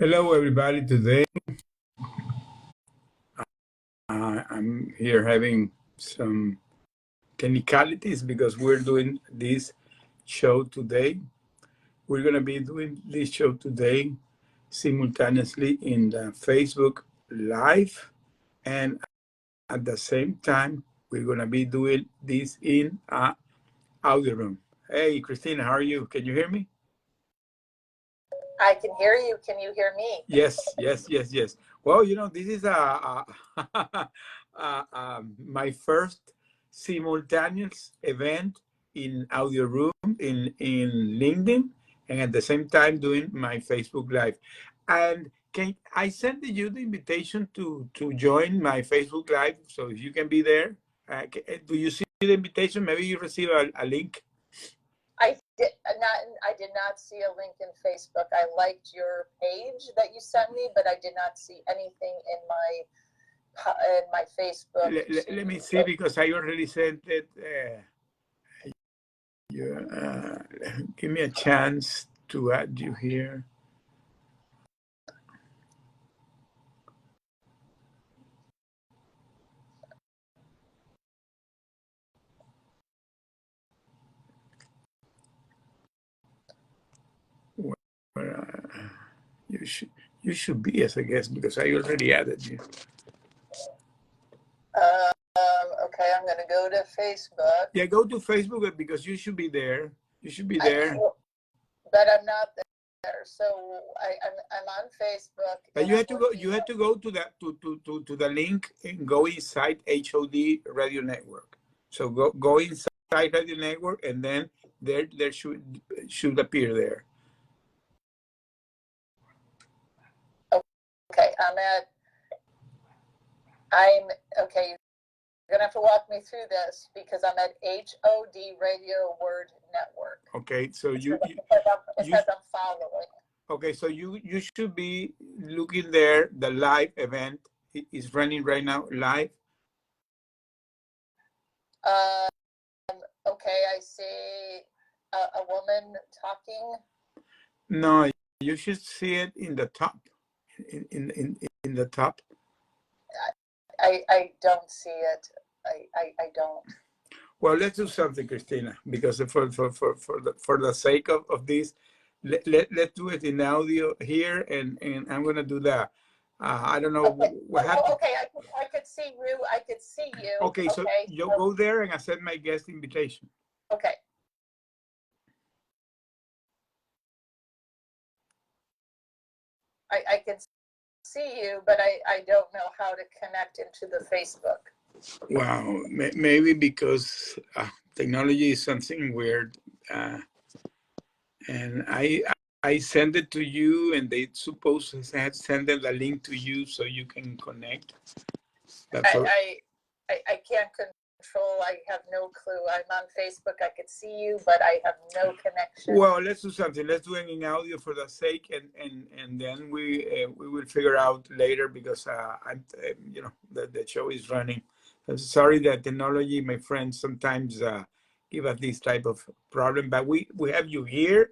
Hello, everybody. Today, I'm here having some technicalities because we're doing this show today. We're going to be doing this show today simultaneously in the Facebook Live, and at the same time, we're going to be doing this in a audio room. Hey, Christina, how are you? Can you hear me? I can hear you. Can you hear me? Yes. Well, this is my first simultaneous event in audio room in LinkedIn, and at the same time doing my Facebook Live. And can I send you the invitation to join my Facebook Live? So if you can be there, do you see the invitation? Maybe you receive a link. I did not see a link in Facebook. I liked your page that you sent me, but I did not see anything in my Facebook. Let me see, because I already sent it. Give me a chance to add you here. You should be as a guest because I already added you. Okay, I'm going to go to Facebook. Yeah, go to Facebook because you should be there. You should be there. But I'm not there. So I'm on Facebook. But you have to go. You have to go to the link and go inside HOD Radio Network. So go inside Radio Network, and then there should appear there. Okay, okay. You're gonna have to walk me through this because I'm at HOD Radio Word Network. Okay, so it says I'm following. Okay, so you should be looking there. The live event is running right now, live. Okay, I see a woman talking. No, you should see it in the top. In the top. I don't see it. I don't. Well, let's do something, Christina, because for the sake of this, let's do it in audio here, and I'm gonna do that. I don't know what happened. Okay, I could see you. I could see you. Okay, so you go there and accept my guest invitation. Okay. I can see you, but I don't know how to connect into the Facebook. Wow, maybe because technology is something weird, and I send it to you, and they supposed to send them the link to you so you can connect. I can't control. I have no clue. I'm on Facebook. I could see you, but I have no connection. Well, let's do something. Let's do it in audio for the sake, and then we will figure out later, because I'm the show is running. I'm sorry that technology, my friends, sometimes give us this type of problem, but we have you here.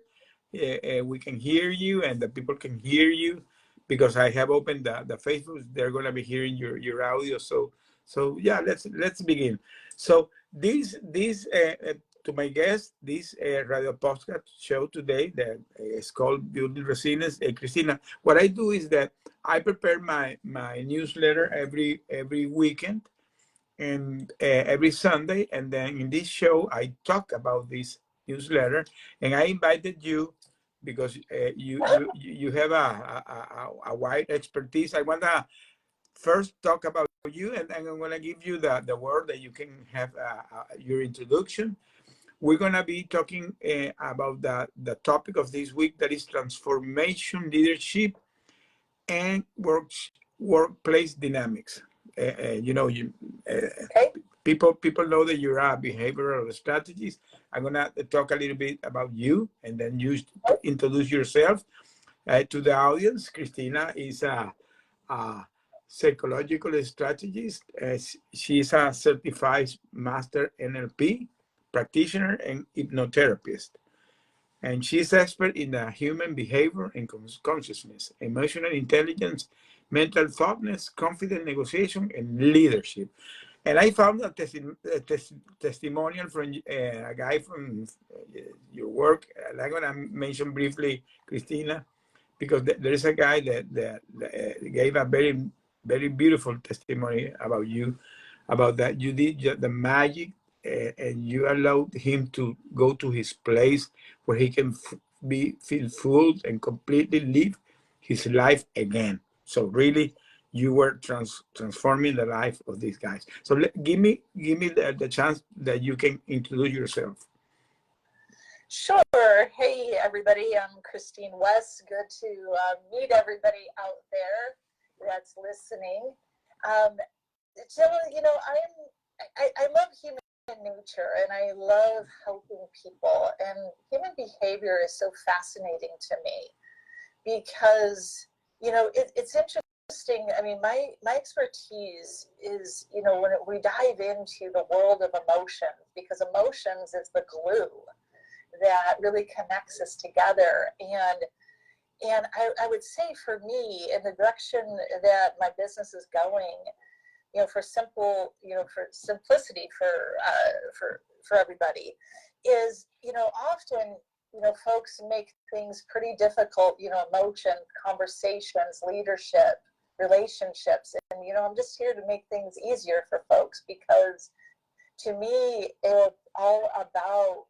We can hear you, and the people can hear you because I have opened the Facebook. They're going to be hearing your audio. So yeah, let's begin. So this to my guest, this radio podcast show today that is called Building Resilience. Christina, what I do is that I prepare my newsletter every weekend and every Sunday, and then in this show I talk about this newsletter, and I invited you because you have a wide expertise. I want to first talk about you, and I'm going to give you the word that you can have your introduction. We're going to be talking about the topic of this week, that is transformation leadership and workplace dynamics. People know that you're a behavioral strategist. I'm going to talk a little bit about you, and then you introduce yourself to the audience. Christina is a psychological strategist. She's a certified master NLP practitioner and hypnotherapist. And she's expert in human behavior and consciousness, emotional intelligence, mental thoughtness, confident negotiation, and leadership. And I found a testimonial from a guy from your work. And I'm going to mention briefly Christina, because there is a guy that gave a very beautiful testimony about you, about that you did the magic, and you allowed him to go to his place where he can feel full and completely live his life again. So really, you were transforming the life of these guys. So give me the chance that you can introduce yourself. Sure. Hey, everybody. I'm Christine West. Good to meet everybody out there that's listening. So, I love human nature, and I love helping people. And human behavior is so fascinating to me because, it's interesting. I mean, my expertise is, when we dive into the world of emotions, because emotions is the glue that really connects us together. And I would say for me, in the direction that my business is going, for simplicity for everybody, is, often, folks make things pretty difficult, emotion, conversations, leadership, relationships. And, I'm just here to make things easier for folks, because to me, it's all about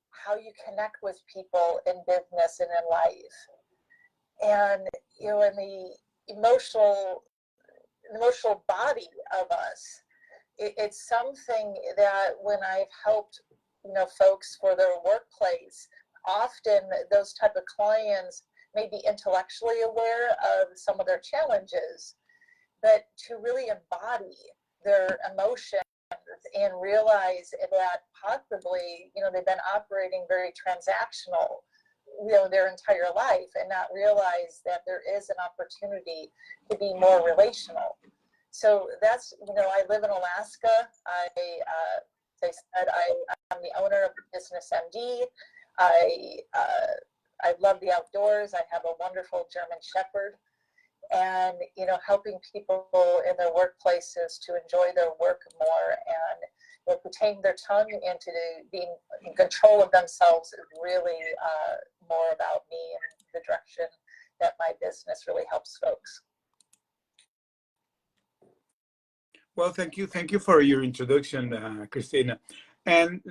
how you connect with people in business and in life. And, in the emotional body of us, it's something that when I've helped, folks for their workplace, often those type of clients may be intellectually aware of some of their challenges, but to really embody their emotion and realize that possibly, they've been operating very transactional, their entire life, and not realize that there is an opportunity to be more relational. So that's, I live in Alaska. They said I'm the owner of Business MD. I love the outdoors. I have a wonderful German Shepherd. And, helping people in their workplaces to enjoy their work more, and to tame their tongue into being in control of themselves is really more about me and the direction that my business really helps folks. Well, thank you for your introduction, Christina. And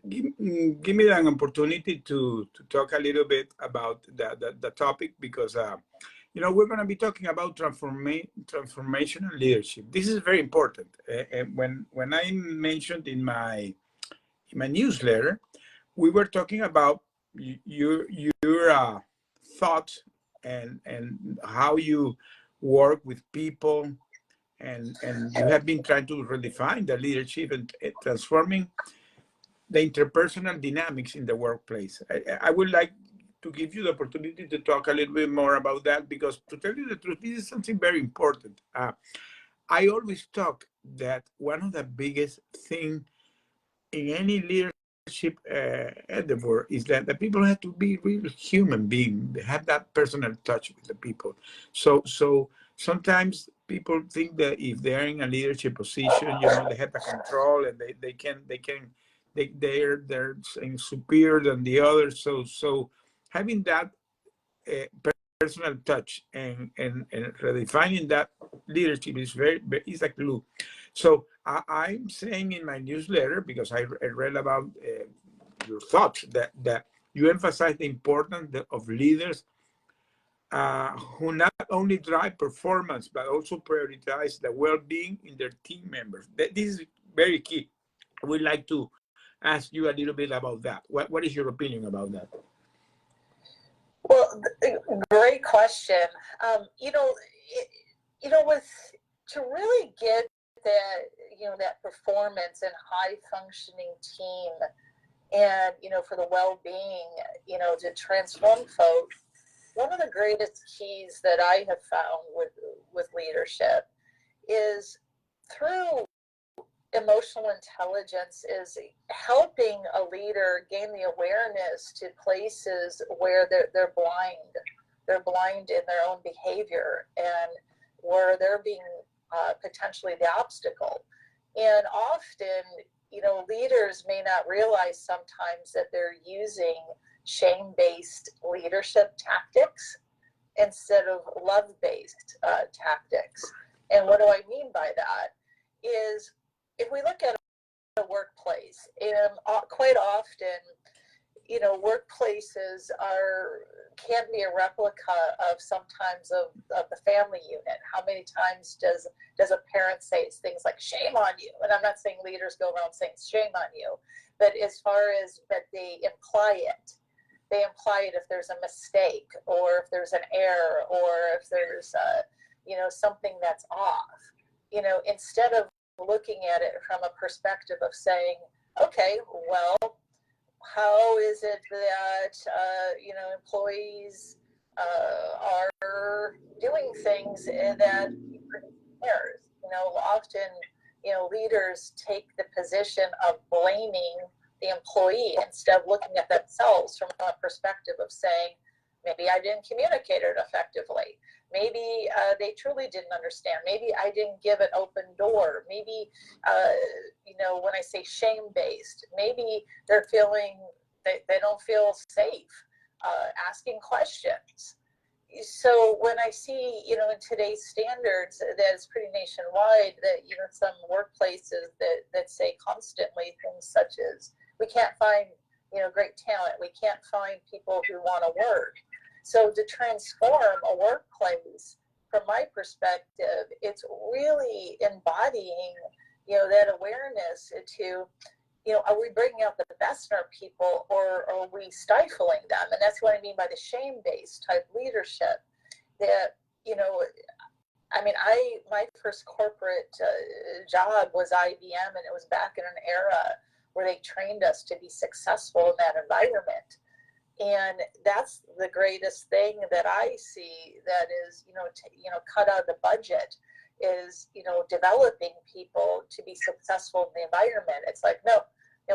give me an opportunity to talk a little bit about the topic, because we're going to be talking about transformational leadership. This is very important. And when I mentioned in my newsletter, we were talking about your thoughts and how you work with people, and you have been trying to redefine the leadership and transforming the interpersonal dynamics in the workplace. I would like to give you the opportunity to talk a little bit more about that, because to tell you the truth, this is something very important. I always talk that one of the biggest things in any leadership endeavor is that the people have to be real human beings. They have that personal touch with the people. So sometimes people think that if they're in a leadership position, they have the control, and they're superior than the others. So having that personal touch and redefining that leadership is a clue. So I'm saying in my newsletter, because I read about your thoughts, that you emphasize the importance of leaders who not only drive performance, but also prioritize the well-being in their team members. This is very key. I would like to ask you a little bit about that. What is your opinion about that? Well, great question. To really get that performance and high functioning team, and for the well-being, to transform folks, one of the greatest keys that I have found with leadership is through emotional intelligence is helping a leader gain the awareness to places where they're blind. They're blind in their own behavior and where they're being potentially the obstacle. And often, leaders may not realize sometimes that they're using shame-based leadership tactics instead of love-based tactics. And what do I mean by that? Is if we look at a workplace, and quite often, workplaces can be a replica of sometimes of the family unit. How many times does a parent say things like "shame on you"? And I'm not saying leaders go around saying "shame on you," but as far as that they imply it. They imply it if there's a mistake, or if there's an error, or if there's something that's off. Instead of looking at it from a perspective of saying, okay, well, how is it that employees are doing things that errors? Often leaders take the position of blaming the employee instead of looking at themselves from a perspective of saying, maybe I didn't communicate it effectively. Maybe they truly didn't understand. Maybe I didn't give an open door. Maybe, when I say shame-based, maybe they're feeling, they don't feel safe asking questions. So when I see, in today's standards that is pretty nationwide, that, some workplaces that say constantly things such as, we can't find, great talent. We can't find people who want to work. So to transform a workplace, from my perspective, it's really embodying, that awareness to, are we bringing out the best in our people, or are we stifling them? And that's what I mean by the shame-based type leadership. That, my first corporate job was IBM, and it was back in an era where they trained us to be successful in that environment. And that's the greatest thing that I see that is, cut out of the budget is, developing people to be successful in the environment. It's like, no,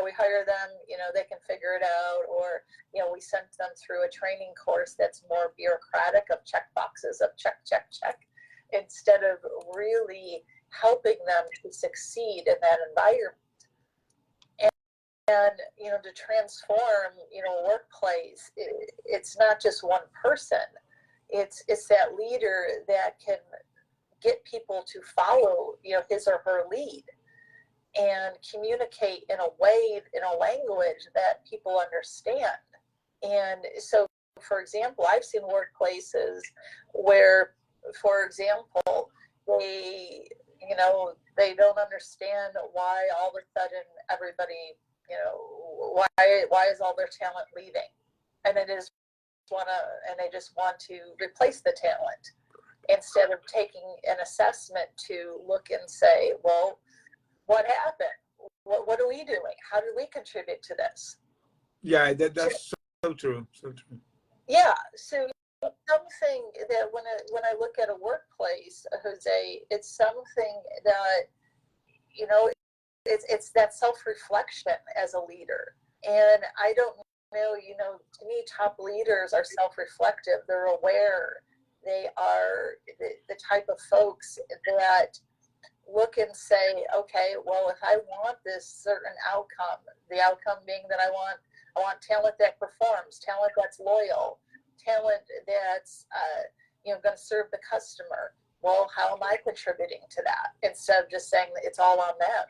we hire them, they can figure it out, or, we sent them through a training course that's more bureaucratic of check boxes of check, check, check, instead of really helping them to succeed in that environment. And, to transform, a workplace, it's not just one person. It's that leader that can get people to follow, his or her lead and communicate in a way, in a language that people understand. And so, for example, I've seen workplaces where, for example, they don't understand why all of a sudden everybody, why is all their talent leaving? And they just want to replace the talent instead of taking an assessment to look and say, well, what happened? What are we doing? How did we contribute to this? Yeah, that's so true. So true. Yeah. So something that when I look at a workplace, Jose, it's something that, it's that self-reflection as a leader. And I don't know, to me, top leaders are self-reflective. They're aware. They are the type of folks that look and say, okay, well, if I want this certain outcome, the outcome being that I want talent that performs, talent that's loyal, talent that's going to serve the customer. Well, how am I contributing to that? Instead of just saying that it's all on them.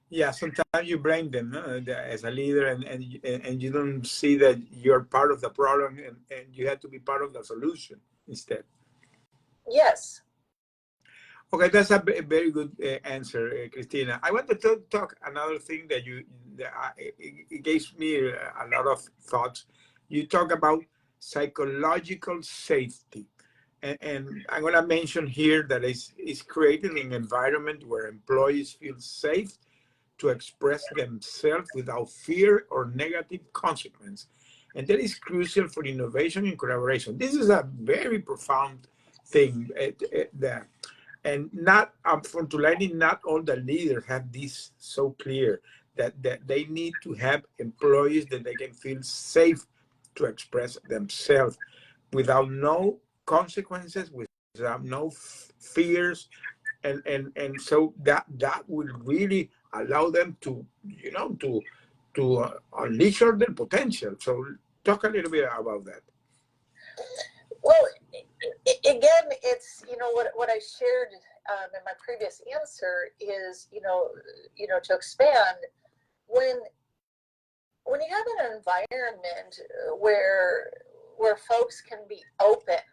Yeah, sometimes you blame them as a leader, and you don't see that you're part of the problem, and you have to be part of the solution instead. Yes. Okay, that's a very good answer, Christina. I want to talk another thing that it gives me a lot of thoughts. You talk about psychological safety. And I'm going to mention here that it's creating an environment where employees feel safe to express themselves without fear or negative consequence. And that is crucial for innovation and collaboration. This is a very profound thing there. and not from to letting not all the leaders have this so clear that they need to have employees that they can feel safe to express themselves without no consequences, without no fears, and so that will really allow them to unleash all their potential. So talk a little bit about that. Well, again, it's what I shared in my previous answer is to expand when you have an environment where folks can be open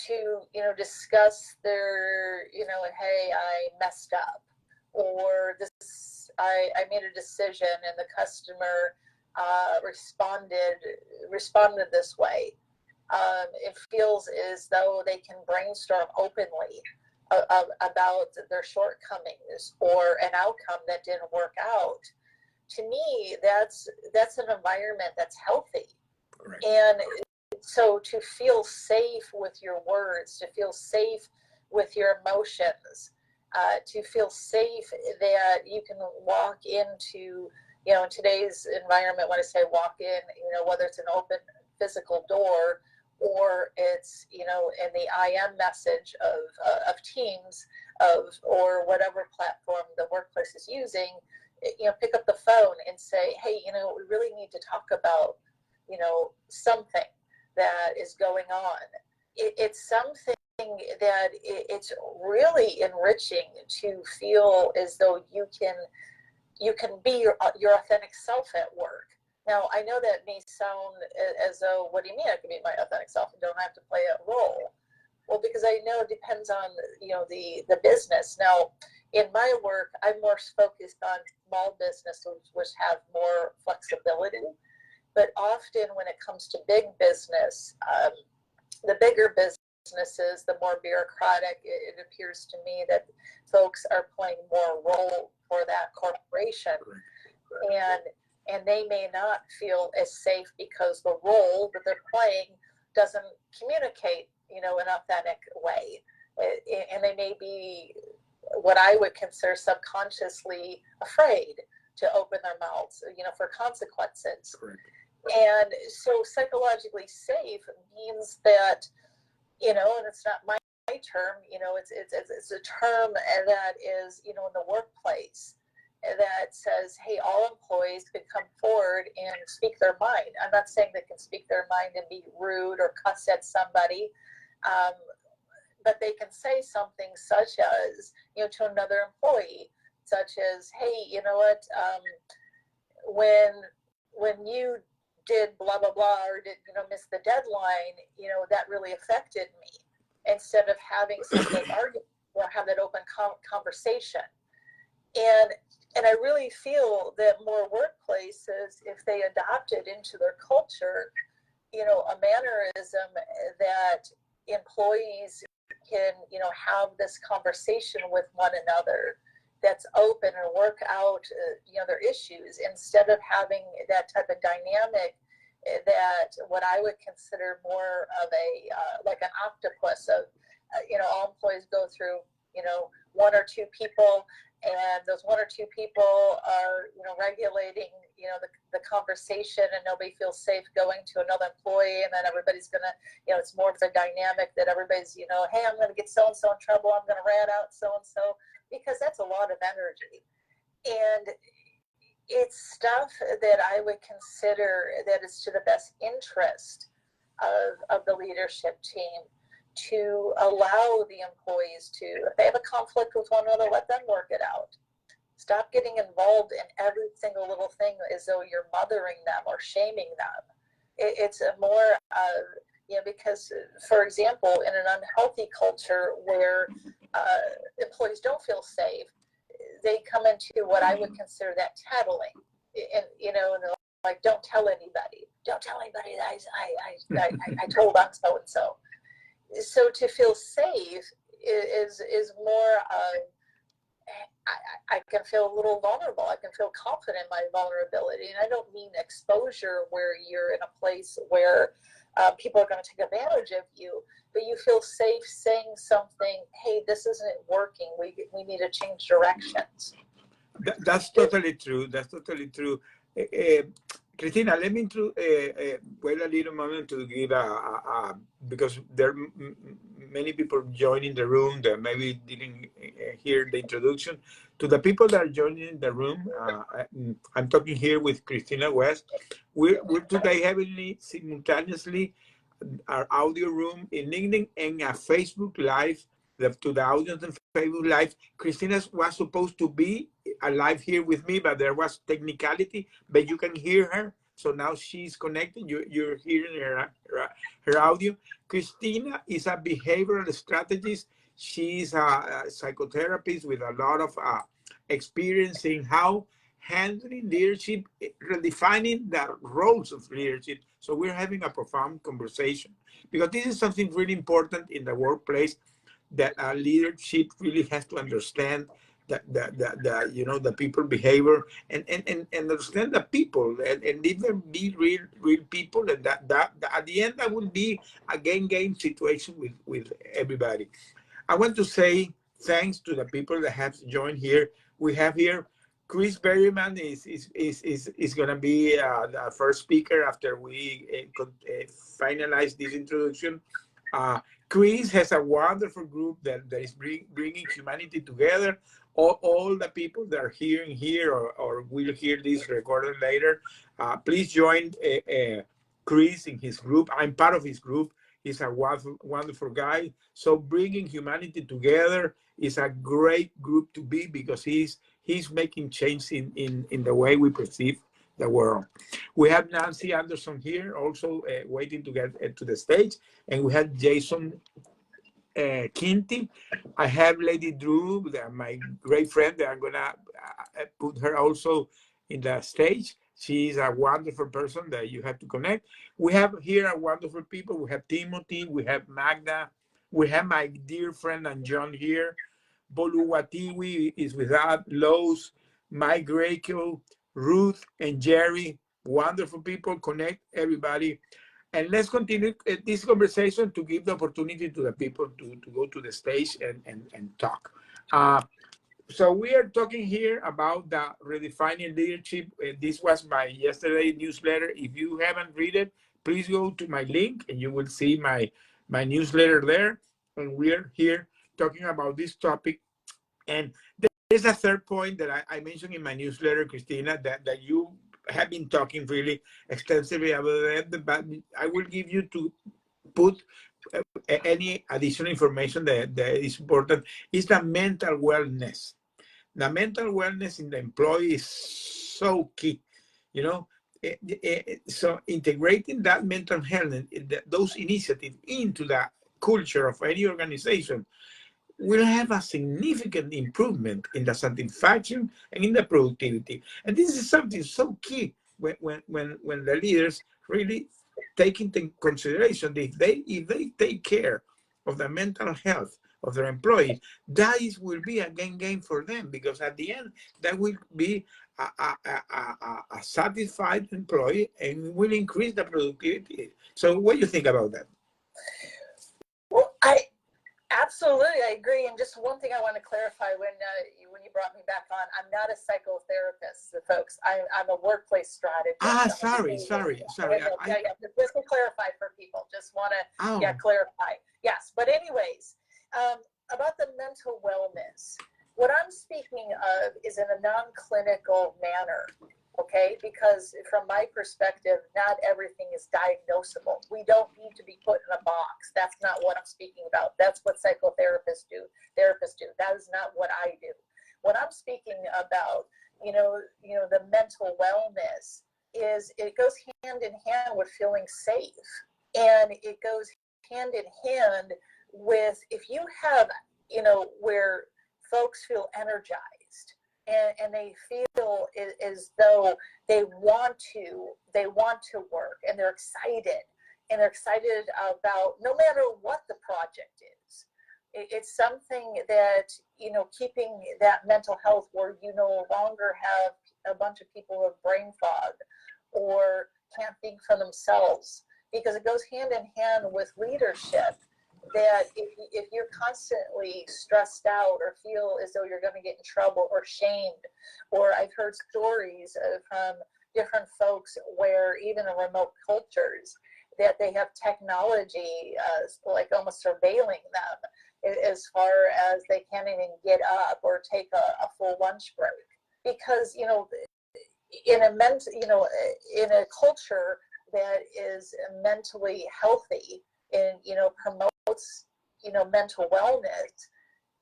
to discuss their hey, I messed up, or this I made a decision and the customer responded this way. It feels as though they can brainstorm openly about their shortcomings or an outcome that didn't work out. To me, that's an environment that's healthy. Correct. And so to feel safe with your words, to feel safe with your emotions, to feel safe that you can walk into, in today's environment, when I say walk in, whether it's an open physical door or it's, in the IM message of Teams or whatever platform the workplace is using, pick up the phone and say, hey, we really need to talk about, something that is going on. It's something that it's really enriching to feel as though you can be your authentic self at work. Now, I know that may sound as though, what do you mean I can be my authentic self and don't have to play a role? Well, because I know it depends on, the business. Now, in my work, I'm more focused on small businesses, which have more flexibility. But often when it comes to big business, the bigger businesses, the more bureaucratic, it appears to me that folks are playing more role for that corporation. And they may not feel as safe because the role that they're playing doesn't communicate, in an authentic way. And they may be what I would consider subconsciously afraid to open their mouths, for consequences. Correct. And so psychologically safe means that, and it's not my term, it's a term that is, in the workplace that says, hey, all employees can come forward and speak their mind. I'm not saying they can speak their mind and be rude or cuss at somebody, but they can say something such as, to another employee, such as, hey, you know what, when you did blah, blah, blah, or did, miss the deadline, that really affected me, instead of having some of those arguments or have that open conversation. And I really feel that more workplaces, if they adopted into their culture, a mannerism that employees can, have this conversation with one another that's open and work out, their issues, instead of having that type of dynamic that what I would consider more of a, like an octopus of, all employees go through, one or two people, and those one or two people are, regulating, the conversation, and nobody feels safe going to another employee, and then everybody's gonna, it's more of a dynamic that everybody's, hey, I'm gonna get so-and-so in trouble, I'm gonna rat out so-and-so, because that's a lot of energy. And it's stuff that I would consider that is to the best interest of the leadership team, to allow the employees to, if they have a conflict with one another, let them work it out. Stop getting involved in every single little thing as though you're mothering them or shaming them. It's a more, because, for example, in an unhealthy culture where employees don't feel safe, they come into what I would consider that tattling, and and they're like, don't tell anybody that I told on so and so. So to feel safe is more of I can feel a little vulnerable. I can feel confident in my vulnerability. And I don't mean exposure where you're in a place where people are going to take advantage of you, but you feel safe saying something, hey, this isn't working. We need to change directions. That's totally true. That's totally true. Christina, let me wait a little moment to give because there are many people joining the room that maybe didn't hear the introduction. To the people that are joining the room, I'm talking here with Christina West. We're today having simultaneously our audio room in LinkedIn and a Facebook Live to the audience on Facebook Live. Christina was supposed to be alive here with me, but there was technicality, but you can hear her. So now she's connected. You're hearing her audio. Christina is a behavioral strategist. She's a psychotherapist with a lot of experience in how handling leadership, redefining the roles of leadership. So we're having a profound conversation because this is something really important in the workplace that leadership really has to understand the people behavior and understand the people and leave them be real people, and that at the end that will be a game situation with everybody. I want to say thanks to the people that have joined here. We have here Chris Berryman is going to be the first speaker after we finalize this introduction. Chris has a wonderful group that is bringing humanity together. All the people that are hearing here or will hear this recorded later, please join Chris in his group. I'm part of his group. He's a wonderful guy. So bringing humanity together is a great group to be because he's making change in the way we perceive the world. We have Nancy Anderson here also waiting to get to the stage, and we have Jason Kinty. I have Lady Drew, my great friend, that I'm gonna put her also in the stage. She's a wonderful person that you have to connect. We have here a wonderful people. We have Timothy, we have Magda, we have my dear friend and John here. Boluwatiwi is with us, Lowe's, Mike Greco, Ruth, and Jerry. Wonderful people. Connect everybody. And let's continue this conversation to give the opportunity to the people to go to the stage and talk. So we are talking here about the redefining leadership. This was my yesterday newsletter. If you haven't read it, please go to my link and you will see my newsletter there. And we're here talking about this topic. And there's a third point that I mentioned in my newsletter, Christina, that you have been talking really extensively about that, but I will give you to put any additional information that is important, is the mental wellness. The mental wellness in the employee is so key, you know. So integrating that mental health and those initiatives into the culture of any organization will have a significant improvement in the satisfaction and in the productivity. And this is something so key when the leaders really take into consideration if they take care of the mental health of their employees, that will be a gain for them, because at the end that will be a satisfied employee and will increase the productivity. So what do you think about that? Well, absolutely, I agree. And just one thing I want to clarify when you brought me back on, I'm not a psychotherapist, folks. I'm a workplace strategist. Sorry. Just to clarify for people, just want to clarify. Yes, but anyways, about the mental wellness, what I'm speaking of is in a non-clinical manner. Okay, because from my perspective, not everything is diagnosable. We don't need to be put in a box. That's not what I'm speaking about. That's what psychotherapists do. Therapists do. That is not what I do. What I'm speaking about, the mental wellness is, it goes hand in hand with feeling safe, and it goes hand in hand with, if you have, where folks feel energized. And they feel as though they want to work, and they're excited about, no matter what the project is. It's something that keeping that mental health where you no longer have a bunch of people with brain fog or can't think for themselves, because it goes hand in hand with leadership. That if you're constantly stressed out or feel as though you're going to get in trouble or shamed, or I've heard stories from different folks where even in remote cultures that they have technology like almost surveilling them as far as they can't even get up or take a full lunch break, because in a culture that is mentally healthy and promotes mental wellness,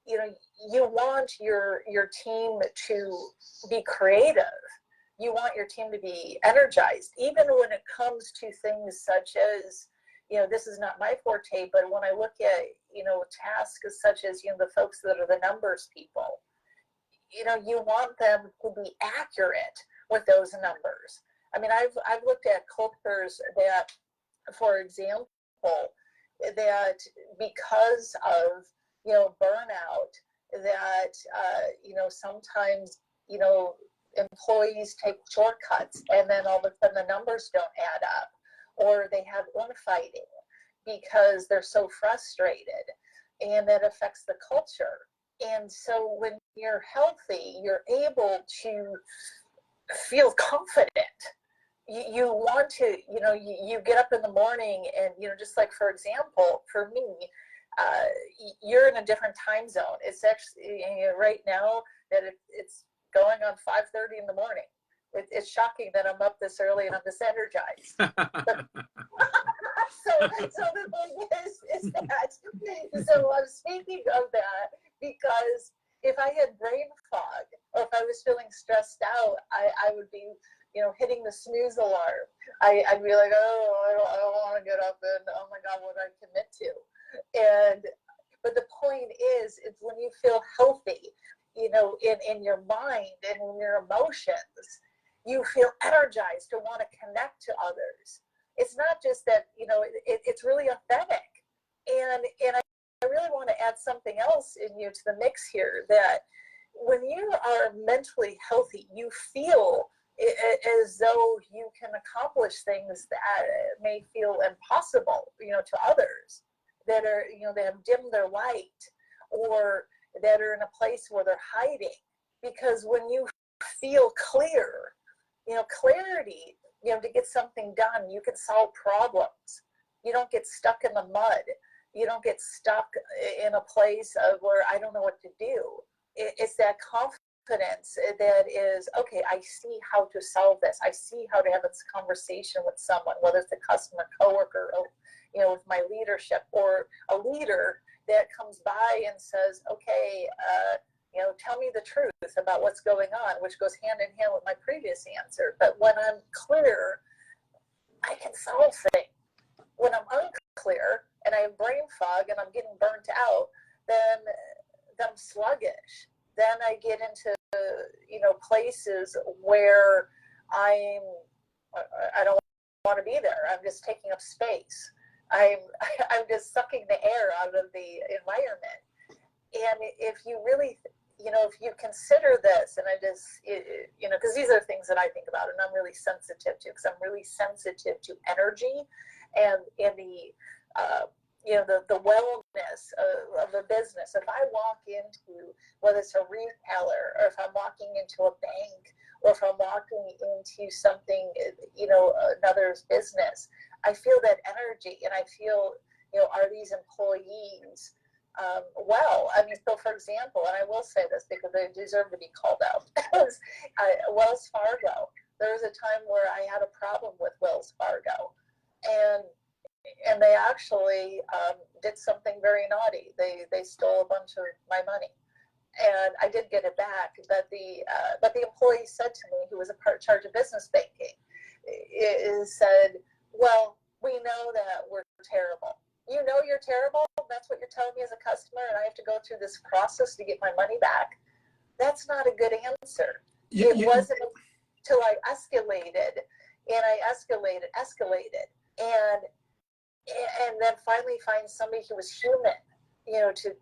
you want your team to be creative. You want your team to be energized, even when it comes to things such as, this is not my forte, but when I look at, tasks such as, the folks that are the numbers people, you want them to be accurate with those numbers. I mean, I've looked at cultures that, for example, that because of, burnout, that, sometimes, employees take shortcuts and then all of a sudden the numbers don't add up, or they have infighting because they're so frustrated, and that affects the culture. And so when you're healthy, you're able to feel confident. You want to, you get up in the morning and, just like, for example, for me, you're in a different time zone. It's actually, right now that it's going on 5:30 in the morning. It's shocking that I'm up this early and I'm this energized. So the thing is that, so I'm speaking of that because if I had brain fog or if I was feeling stressed out, I would be, hitting the snooze alarm. I'd be like, oh, I don't want to get up, and oh my God, what did I commit to? But the point is, it's when you feel healthy, in your mind and in your emotions, you feel energized to want to connect to others. It's not just that, it's really authentic. And I really want to add something else to the mix here, that when you are mentally healthy, you feel as though you can accomplish things that may feel impossible, to others that are, they have dimmed their light, or that are in a place where they're hiding. Because when you feel clear, clarity, to get something done, you can solve problems. You don't get stuck in the mud. You don't get stuck in a place of where I don't know what to do. It's that confidence that is, okay, I see how to solve this. I see how to have this conversation with someone, whether it's a customer, coworker, or, with my leadership, or a leader that comes by and says, okay, tell me the truth about what's going on, which goes hand in hand with my previous answer. But when I'm clear, I can solve things. When I'm unclear and I have brain fog and I'm getting burnt out, then I'm sluggish. Then I get into, places where I don't want to be there. I'm just taking up space. I'm just sucking the air out of the environment. And if you really, if you consider this, and I just, because these are things that I think about and I'm really sensitive to, because I'm really sensitive to energy and the wellness of a business. If I walk into, whether it's a retailer, or if I'm walking into a bank, or if I'm walking into something, another's business, I feel that energy, and I feel, are these employees well? I mean, so for example, and I will say this because they deserve to be called out, Wells Fargo. There was a time where I had a problem with Wells Fargo, and they actually did something very naughty. They stole a bunch of my money, and I did get it back. But the employee said to me, who was in charge of business banking, said, "Well, we know that we're terrible. You know you're terrible. That's what you're telling me as a customer, and I have to go through this process to get my money back. That's not a good answer." It wasn't until I escalated, and I escalated, and then finally find somebody who was human, to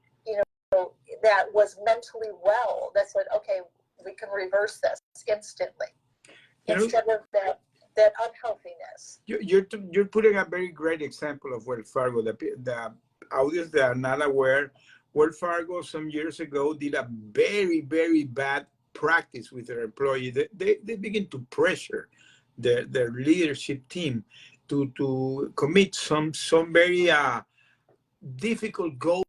that was mentally well, that said, okay, we can reverse this instantly, instead of that unhealthiness. You're putting a very great example of Wells Fargo. The audience that are not aware, Wells Fargo some years ago did a very, very bad practice with their employees. They begin to pressure their leadership team to commit some very difficult goals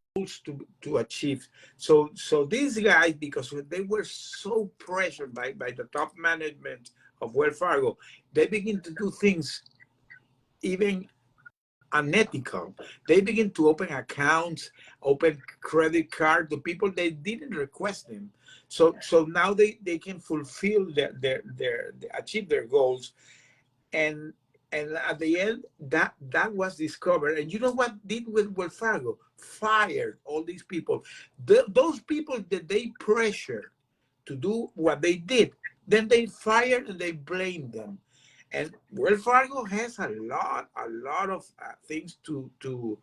to achieve. So these guys, because they were so pressured by the top management of Wells Fargo, they begin to do things even unethical. They begin to open accounts, open credit card to people they didn't request them. So now they can fulfill their achieve their goals, and at the end that was discovered. And you know what did with Wells Fargo? Fired all these people. Those people that they pressured to do what they did, then they fired and they blamed them. And Wells Fargo has a lot of things to do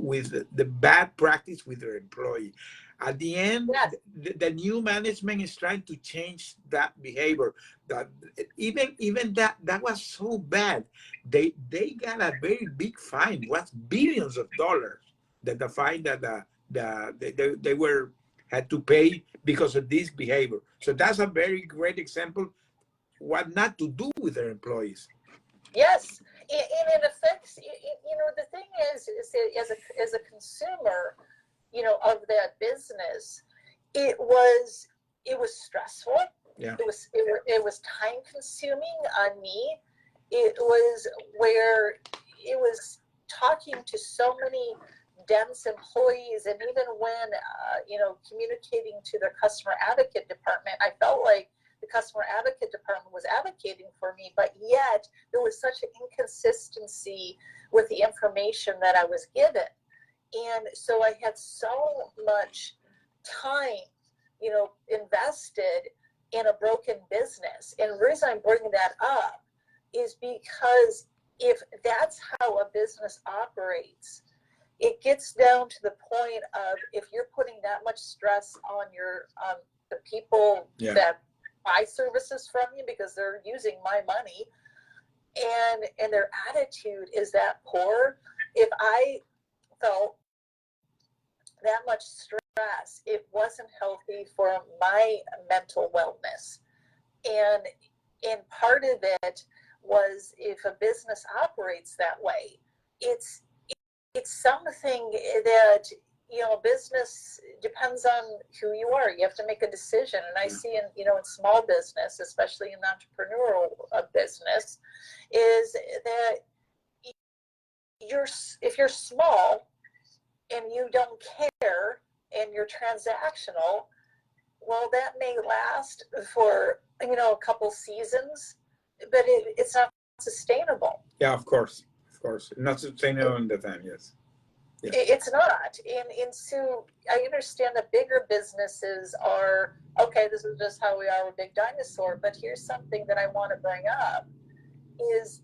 with the bad practice with their employee. At the end, Yes. the new management is trying to change that behavior. That even that was so bad. They got a very big fine. It was billions of dollars that the fine that they were had to pay because of this behavior. So that's a very great example what not to do with their employees. Yes, and it affects. The thing is that as a consumer, of that business, it was stressful. Yeah. It was time consuming on me. It was where it was talking to so many dense employees, and even when communicating to their customer advocate department, I felt like the customer advocate department was advocating for me, but yet there was such an inconsistency with the information that I was given. And so I had so much time, invested in a broken business. And the reason I'm bringing that up is because if that's how a business operates, it gets down to the point of, if you're putting that much stress on the people that buy services from you, because they're using my money, and their attitude is that poor, if I felt that much stress, it wasn't healthy for my mental wellness. And part of it was, if a business operates that way, it's something that, business depends on who you are. You have to make a decision. And I see in small business, especially in entrepreneurial business, is that if you're small and you don't care and you're transactional, well, that may last for, a couple seasons, but it's not sustainable. Yeah, of course. Not sustainable in the time, yes. It's not. And so I understand that bigger businesses are, okay, this is just how we are, we're a big dinosaur. But here's something that I want to bring up is,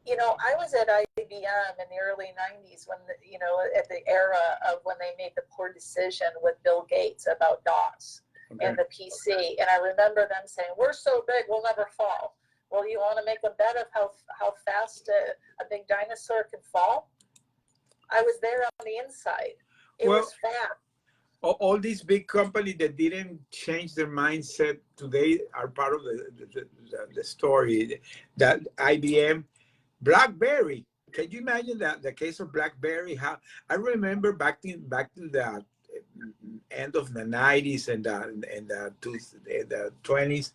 I was at IBM in the early 90s when, at the era of when they made the poor decision with Bill Gates about DOS and the PC. And I remember them saying, we're so big, we'll never fall. Well, you want to make a bet of how fast a big dinosaur can fall? I was there on the inside. It was fast. All these big companies that didn't change their mindset today are part of the story. That IBM, BlackBerry. Can you imagine the case of BlackBerry? How I remember back to the end of the 90s and the 20s.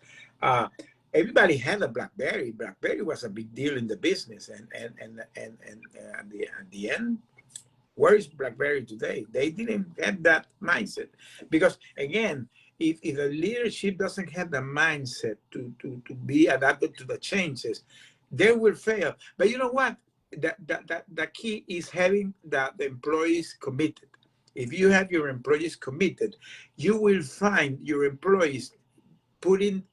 Everybody had a BlackBerry. BlackBerry was a big deal in the business, and at the end, where is BlackBerry today? They didn't have that mindset, because again, if the leadership doesn't have the mindset to be adapted to the changes, they will fail. But you know what? The key is having the employees committed. If you have your employees committed, you will find your employees putting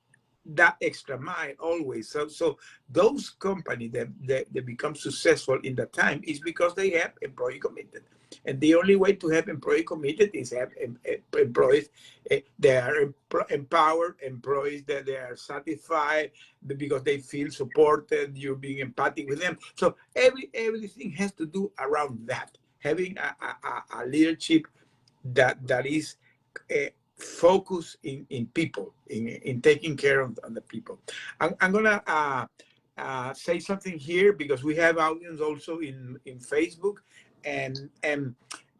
that extra mile always. So those companies that become successful in that time is because they have employee committed. And the only way to have employee committed is have employees, they are empowered employees, that they are satisfied because they feel supported, you're being empathic with them. So everything has to do around that, having a leadership that is focused in people, in taking care of the people. I'm gonna say something here because we have audience also in Facebook, and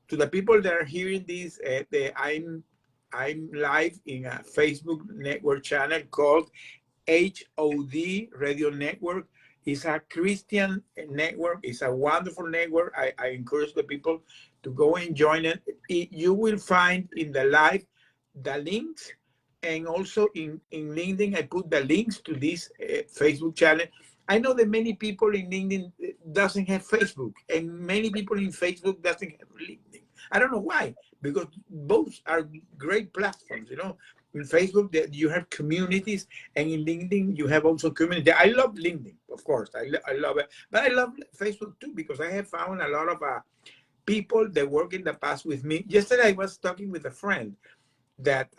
to the people that are hearing this, I'm live in a Facebook network channel called HOD Radio Network. Is a Christian network. It's a wonderful network. I encourage the people to go and join it. You will find in the live the links, and also in LinkedIn, I put the links to this Facebook channel. I know that many people in LinkedIn doesn't have Facebook, and many people in Facebook doesn't have LinkedIn. I don't know why, because both are great platforms, you know. In Facebook, you have communities, and in LinkedIn, you have also community. I love LinkedIn, of course. I love it. But I love Facebook too, because I have found a lot of people that work in the past with me. Yesterday, I was talking with a friend that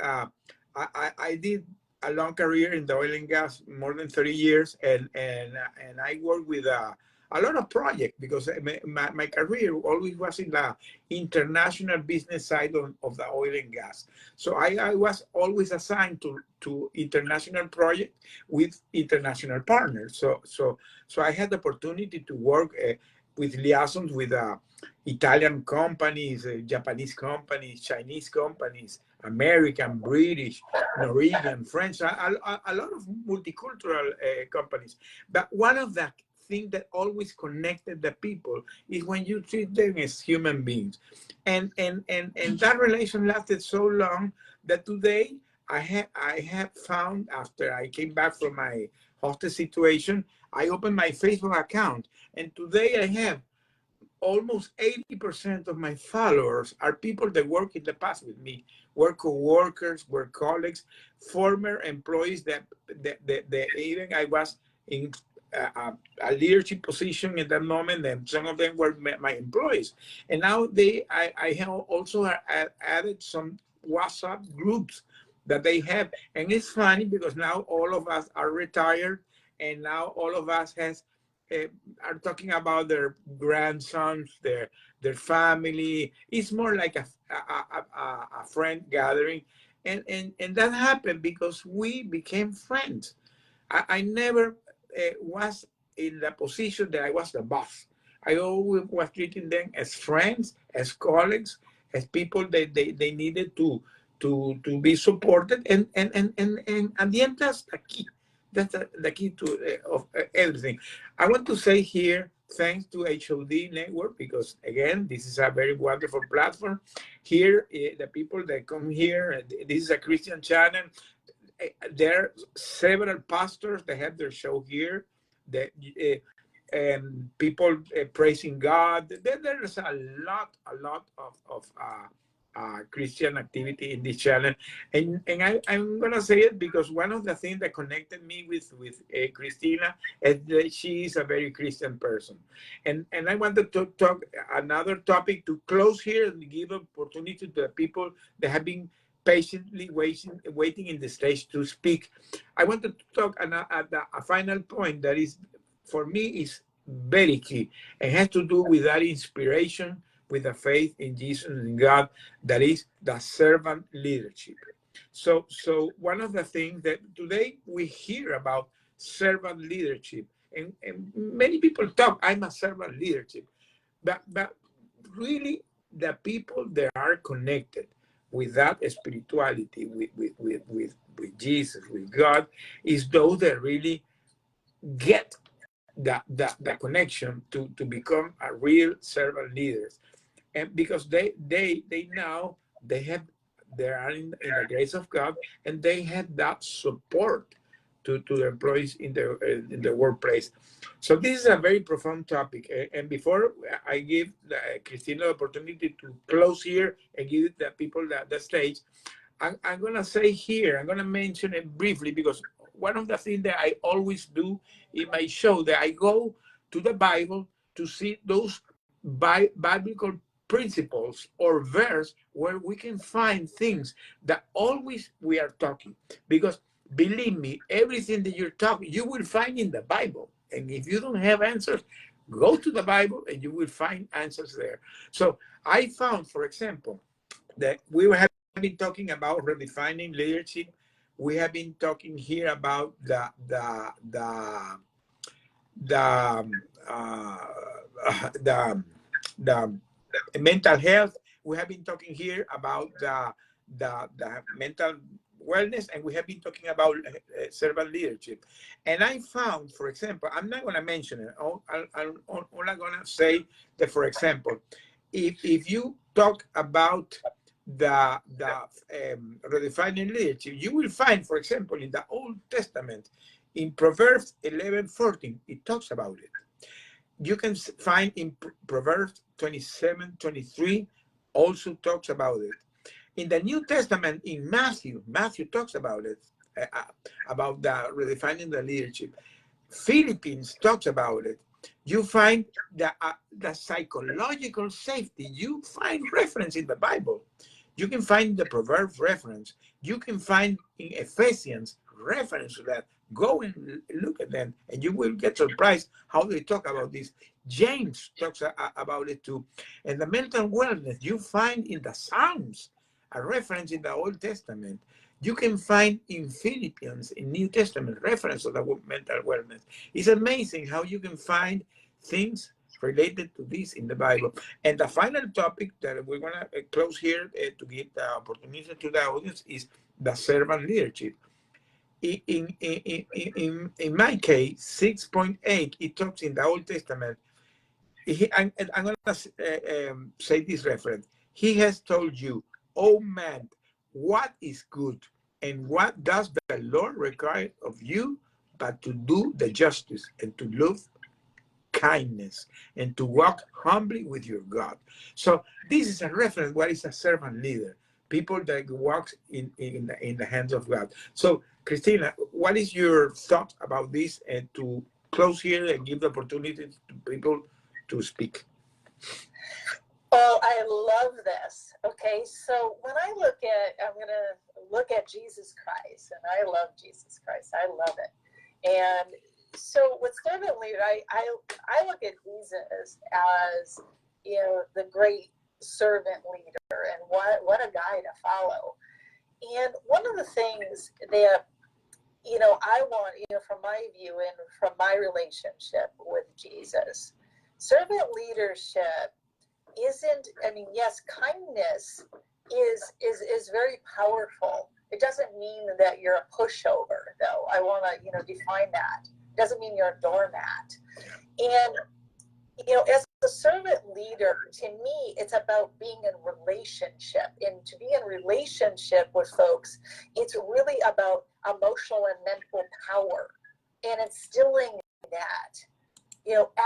I did a long career in the oil and gas, more than 30 years, and I work with a lot of projects because my career always was in the international business side of the oil and gas. So I was always assigned to international projects with international partners. So I had the opportunity to work with liaisons with Italian companies, Japanese companies, Chinese companies, American, British, Norwegian, French, a lot of multicultural companies. But one of the things that always connected the people is when you treat them as human beings. And that relation lasted so long that today I have found, after I came back from my hostel situation, I opened my Facebook account, and today I have almost 80% of my followers are people that work in the past with me, were co-workers, were colleagues, former employees that even I was in a leadership position at that moment, and some of them were my employees. And now I have also added some WhatsApp groups that they have. And it's funny because now all of us are retired, and now all of us are talking about their grandsons, their family. It's more like a friend gathering, and that happened because we became friends. I never was in the position that I was the boss. I always was treating them as friends, as colleagues, as people that they needed to be supported, and at the end, that's the key. That's the key to of everything. I want to say here, thanks to HOD Network, because again, this is a very wonderful platform. Here, the people that come here, this is a Christian channel. There are several pastors that have their show here. That and people praising God. There's a lot of Christian activity in this channel, and I'm gonna say it because one of the things that connected me with Christina is that she is a very Christian person, and I wanted to talk another topic to close here and give opportunity to the people that have been patiently waiting in the stage to speak. I wanted to talk at a final point that is, for me, is very key. It has to do with that inspiration, with the faith in Jesus and God, that is the servant leadership. So one of the things that today we hear about servant leadership, and many people talk, I'm a servant leadership, but really the people that are connected with that spirituality, with Jesus, with God, is those that really get the connection to become a real servant leaders. And because they now they are in the grace of God, and they have that support to the employees in the workplace. So this is a very profound topic. And before I give Christina the opportunity to close here and give the people the stage, I'm going to say here, I'm going to mention it briefly because one of the things that I always do in my show, that I go to the Bible to see those biblical principles or verse where we can find things that always we are talking. Because believe me, everything that you're talking, you will find in the Bible. And if you don't have answers, go to the Bible and you will find answers there. So I found, for example, that we have been talking about redefining leadership. We have been talking here about uh, the the mental health. We have been talking here about the mental wellness, and we have been talking about servant leadership. And I found, for example, I'm not going to mention it. I'm only going to say that, for example, if you talk about the redefining leadership, you will find, for example, in the Old Testament, in Proverbs 11:14, it talks about it. You can find in Proverbs 27:23 also talks about it. In the New Testament, in Matthew talks about it, about the redefining the leadership. Philippines talks about it. You find the psychological safety. You find reference in the Bible. You can find the Proverbs reference. You can find in Ephesians reference to that. Go and look at them, and you will get surprised how they talk about this. James talks about it too. And the mental wellness, you find in the Psalms a reference in the Old Testament. You can find in Philippians, in New Testament, reference to the mental wellness. It's amazing how you can find things related to this in the Bible. And the final topic that we're going to close here to give the opportunity to the audience is the servant leadership. In my case, 6.8, it talks in the Old Testament. I'm going to say this reference. He has told you, oh man, what is good and what does the Lord require of you but to do the justice and to love kindness and to walk humbly with your God. So this is a reference. What is a servant leader? People that walk in the hands of God. So Christina, what is your thought about this, and to close here and give the opportunity to people to speak? Oh, I love this. Okay, so when I'm going to look at Jesus Christ, and I love Jesus Christ. I love it. And so with servant leader, I look at Jesus as, the great servant leader, and what a guy to follow. And one of the things that, I want, from my view and from my relationship with Jesus, servant leadership isn't, yes, kindness is very powerful. It doesn't mean that you're a pushover, though. I want to, define that. It doesn't mean you're a doormat. And, as a servant leader, to me, it's about being in relationship. And to be in relationship with folks, it's really about emotional and mental power and instilling that,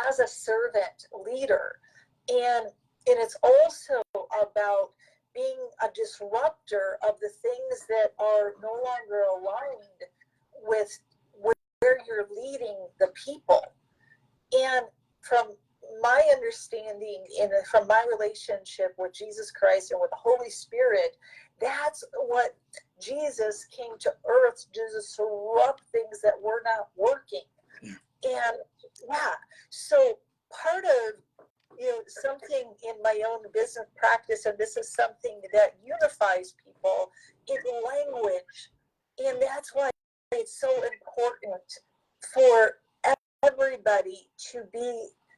as a servant leader. And it's also about being a disruptor of the things that are no longer aligned with where you're leading the people. And from my understanding and from my relationship with Jesus Christ and with the Holy Spirit, that's what Jesus came to earth to disrupt things that were not working. And so part of something in my own business practice, and this is something that unifies people, is language. And that's why it's so important for everybody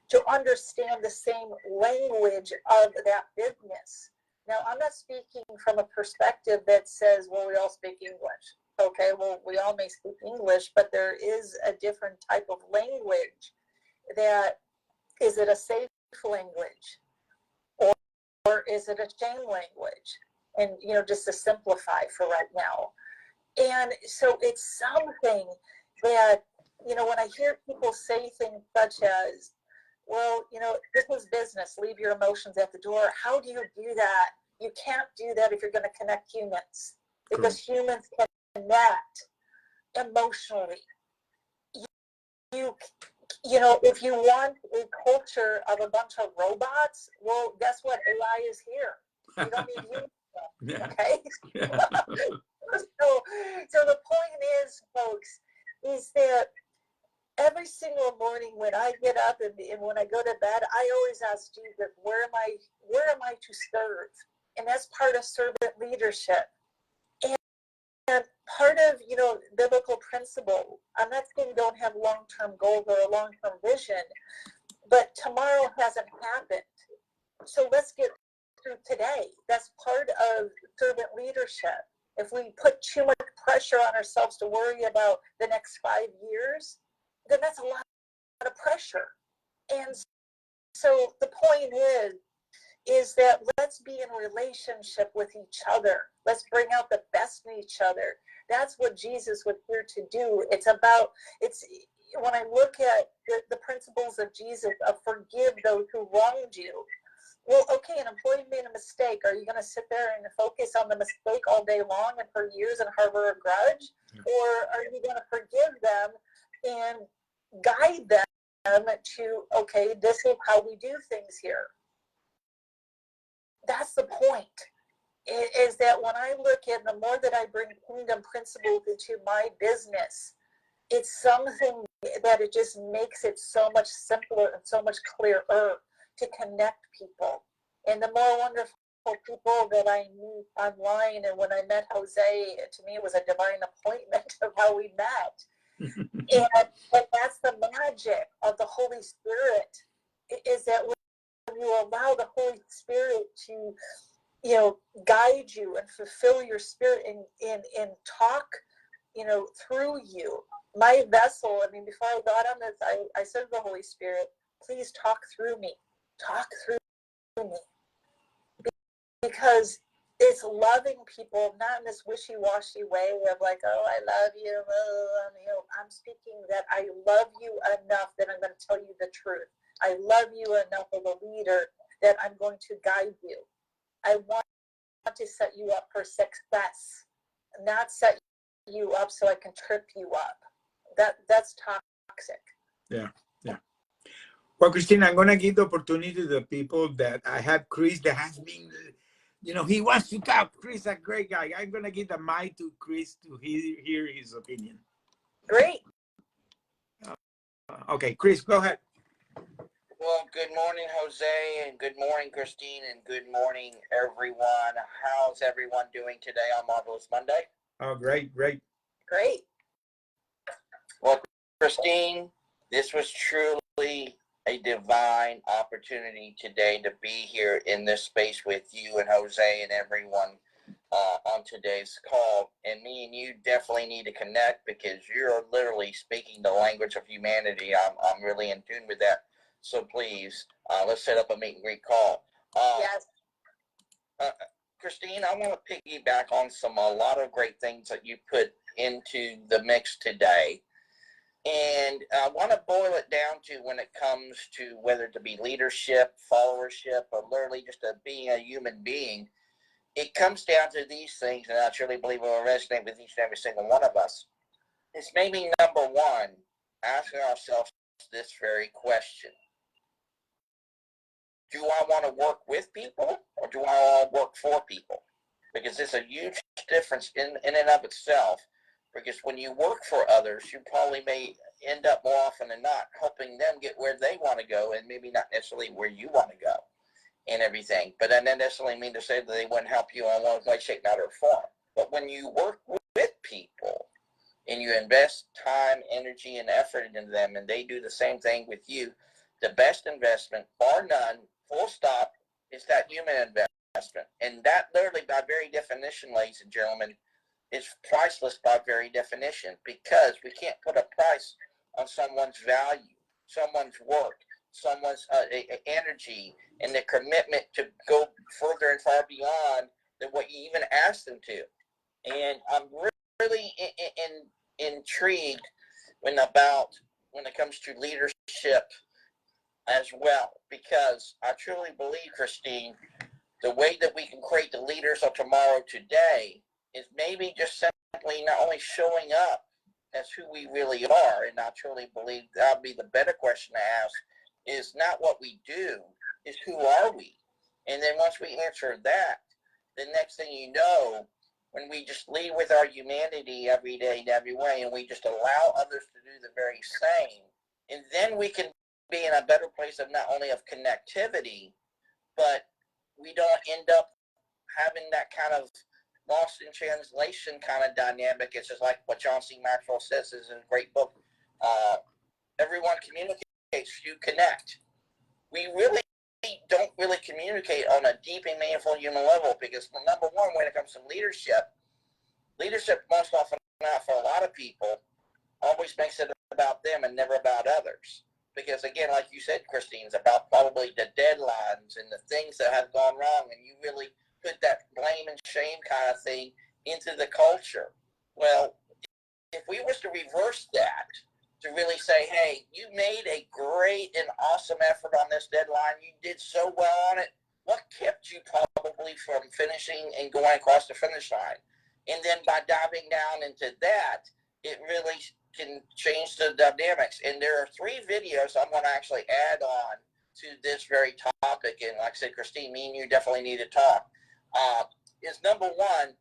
to understand the same language of that business. Now, I'm not speaking from a perspective that says, well, we all speak English. Okay, well, we all may speak English, but there is a different type of language. That is it a safe language, or is it a shame language? And just to simplify for right now. And so it's something that when I hear people say things such as, well, this is business, leave your emotions at the door. How do you do that? You can't do that if you're going to connect humans, because humans can connect emotionally. You know, if you want a culture of a bunch of robots, well, guess what? AI is here. You don't need you. Okay. So the point is, folks, is that every single morning when I get up and when I go to bed, I always ask Jesus, where am I to serve? And that's part of servant leadership. And part of, you know, biblical principle, I'm not saying don't have long-term goals or a long-term vision, but tomorrow hasn't happened. So let's get through today. That's part of servant leadership. If we put too much pressure on ourselves to worry about the next 5 years, then that's a lot of pressure. And so the point is that let's be in relationship with each other. Let's bring out the best in each other. That's what Jesus was here to do. It's when I look at the principles of Jesus of forgive those who wronged you. Well, okay, an employee made a mistake. Are you going to sit there and focus on the mistake all day long and for years and harbor a grudge? Or are you going to forgive them and guide them to, okay, this is how we do things here? That's the point, is that when I look at the more that I bring kingdom principles into my business, it's something that it just makes it so much simpler and so much clearer to connect people. And the more wonderful people that I meet online, and when I met Jose, to me it was a divine appointment of how we met. and that's the magic of the Holy Spirit, is that when you allow the Holy Spirit to, you know, guide you and fulfill your spirit and talk, you know, through you. My vessel, I mean, before I got on this, I said to the Holy Spirit, please talk through me. Talk through me. Because it's loving people, not in this wishy-washy way of like, oh, I love you. You know, I'm speaking that I love you enough that I'm going to tell you the truth. I love you enough as a leader that I'm going to guide you. I want to set you up for success, not set you up so I can trip you up. That's toxic. Yeah. Well, Christine, I'm going to give the opportunity to the people that I have Chris that has been, you know, he wants to talk. Chris, a great guy. I'm going to give the mic to Chris to hear his opinion. Great. Okay, Chris, go ahead. Well, good morning, Jose, and good morning, Christine, and good morning, everyone. How's everyone doing today on Marvelous Monday? Oh, great. Well, Christine, this was truly a divine opportunity today to be here in this space with you and Jose and everyone on today's call. And me and you definitely need to connect because you're literally speaking the language of humanity. I'm really in tune with that. So please, let's set up a meet and greet call. Yes. Christine, I want to piggyback on a lot of great things that you put into the mix today. And I want to boil it down to when it comes to whether to be leadership, followership, or literally just being a human being, it comes down to these things, and I truly believe it will resonate with each and every single one of us. It's maybe number one, asking ourselves this very question. Do I want to work with people or do I want to work for people? Because it's a huge difference in and of itself. Because when you work for others, you probably may end up more often than not helping them get where they want to go and maybe not necessarily where you want to go and everything. But that doesn't necessarily mean to say that they wouldn't help you in one way, shape, matter, or form. But when you work with people and you invest time, energy, and effort into them, and they do the same thing with you, the best investment, bar none, full stop, is that human investment. And that literally, by very definition, ladies and gentlemen, is priceless by very definition, because we can't put a price on someone's value, someone's work, someone's energy, and their commitment to go further and far beyond than what you even ask them to. And I'm really intrigued when it comes to leadership as well, because I truly believe, Christine, the way that we can create the leaders of tomorrow today is maybe just simply not only showing up as who we really are. And I truly believe that'll be the better question to ask is not what we do, is who are we? And then once we answer that, the next thing you know, when we just lead with our humanity every day in every way, and we just allow others to do the very same, and then we can be in a better place of not only of connectivity, but we don't end up having that kind of lost in translation kind of dynamic. It's just like what John C. Maxwell says is in a great book. Everyone communicates, you connect. We really don't really communicate on a deep and meaningful human level because, number one, when it comes to leadership most often not for a lot of people always makes it about them and never about others. Because, again, like you said, Christine, it's about probably the deadlines and the things that have gone wrong, and you really put that blame and shame kind of thing into the culture. Well, if we was to reverse that, to really say, hey, you made a great and awesome effort on this deadline, you did so well on it, what kept you probably from finishing and going across the finish line? And then by diving down into that, it really can change the dynamics. And there are 3 videos I'm going to actually add on to this very topic. And like I said, Christine, me and you definitely need to talk. Is number one,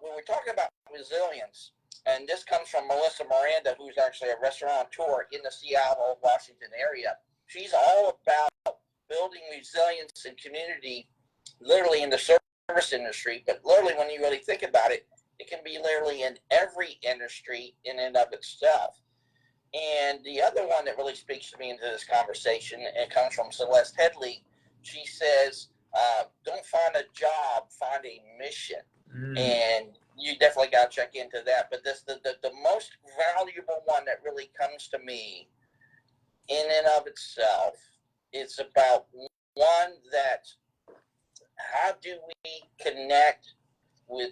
when we're talking about resilience, and this comes from Melissa Miranda, who's actually a restaurateur in the Seattle, Washington area. She's all about building resilience and community, literally in the service industry. But literally, when you really think about it, it can be literally in every industry in and of itself. And the other one that really speaks to me into this conversation, and it comes from Celeste Headley. She says, don't find a job, find a mission. And you definitely got to check into that. But this the most valuable one that really comes to me in and of itself is about one that how do we connect with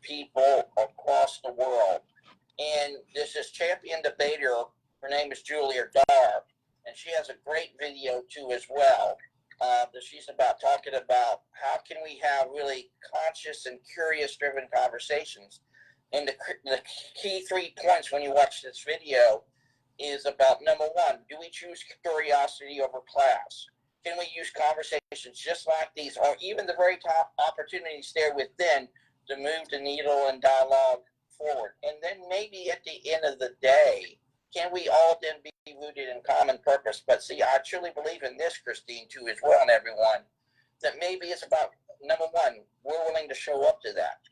people across the world? And there's this champion debater, her name is Julia Dar, and she has a great video too as well. That she's about talking about how can we have really conscious and curious driven conversations. And the key 3 points when you watch this video is about, number one, do we choose curiosity over class? Can we use conversations just like these, or even the very top opportunities there within, to move the needle and dialogue forward? And then maybe at the end of the day, can we all then be rooted in common purpose? But see, I truly believe in this, Christine, too, as well, and everyone, that maybe it's about, number one, we're willing to show up to that.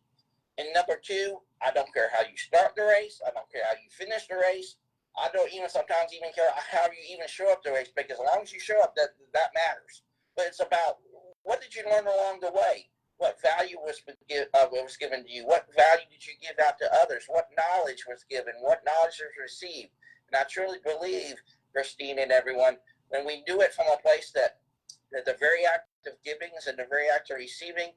And number two, I don't care how you start the race. I don't care how you finish the race. I don't even sometimes even care how you even show up the race, because as long as you show up, that matters. But it's about, what did you learn along the way? What value was given to you? What value did you give out to others? What knowledge was given? What knowledge was received? And I truly believe, Christine and everyone, when we do it from a place that the very act of giving and the very act of receiving,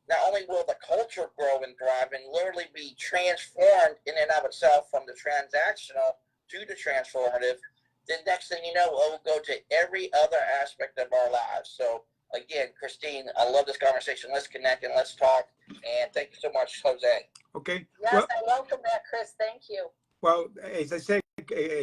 not only will the culture grow and thrive and literally be transformed in and of itself from the transactional to the transformative, the next thing you know, it will go to every other aspect of our lives. So again, Christine, I love this conversation. Let's connect and let's talk. And thank you so much, Jose. Okay. Yes, well, I welcome that, Chris. Thank you. Well, as I said,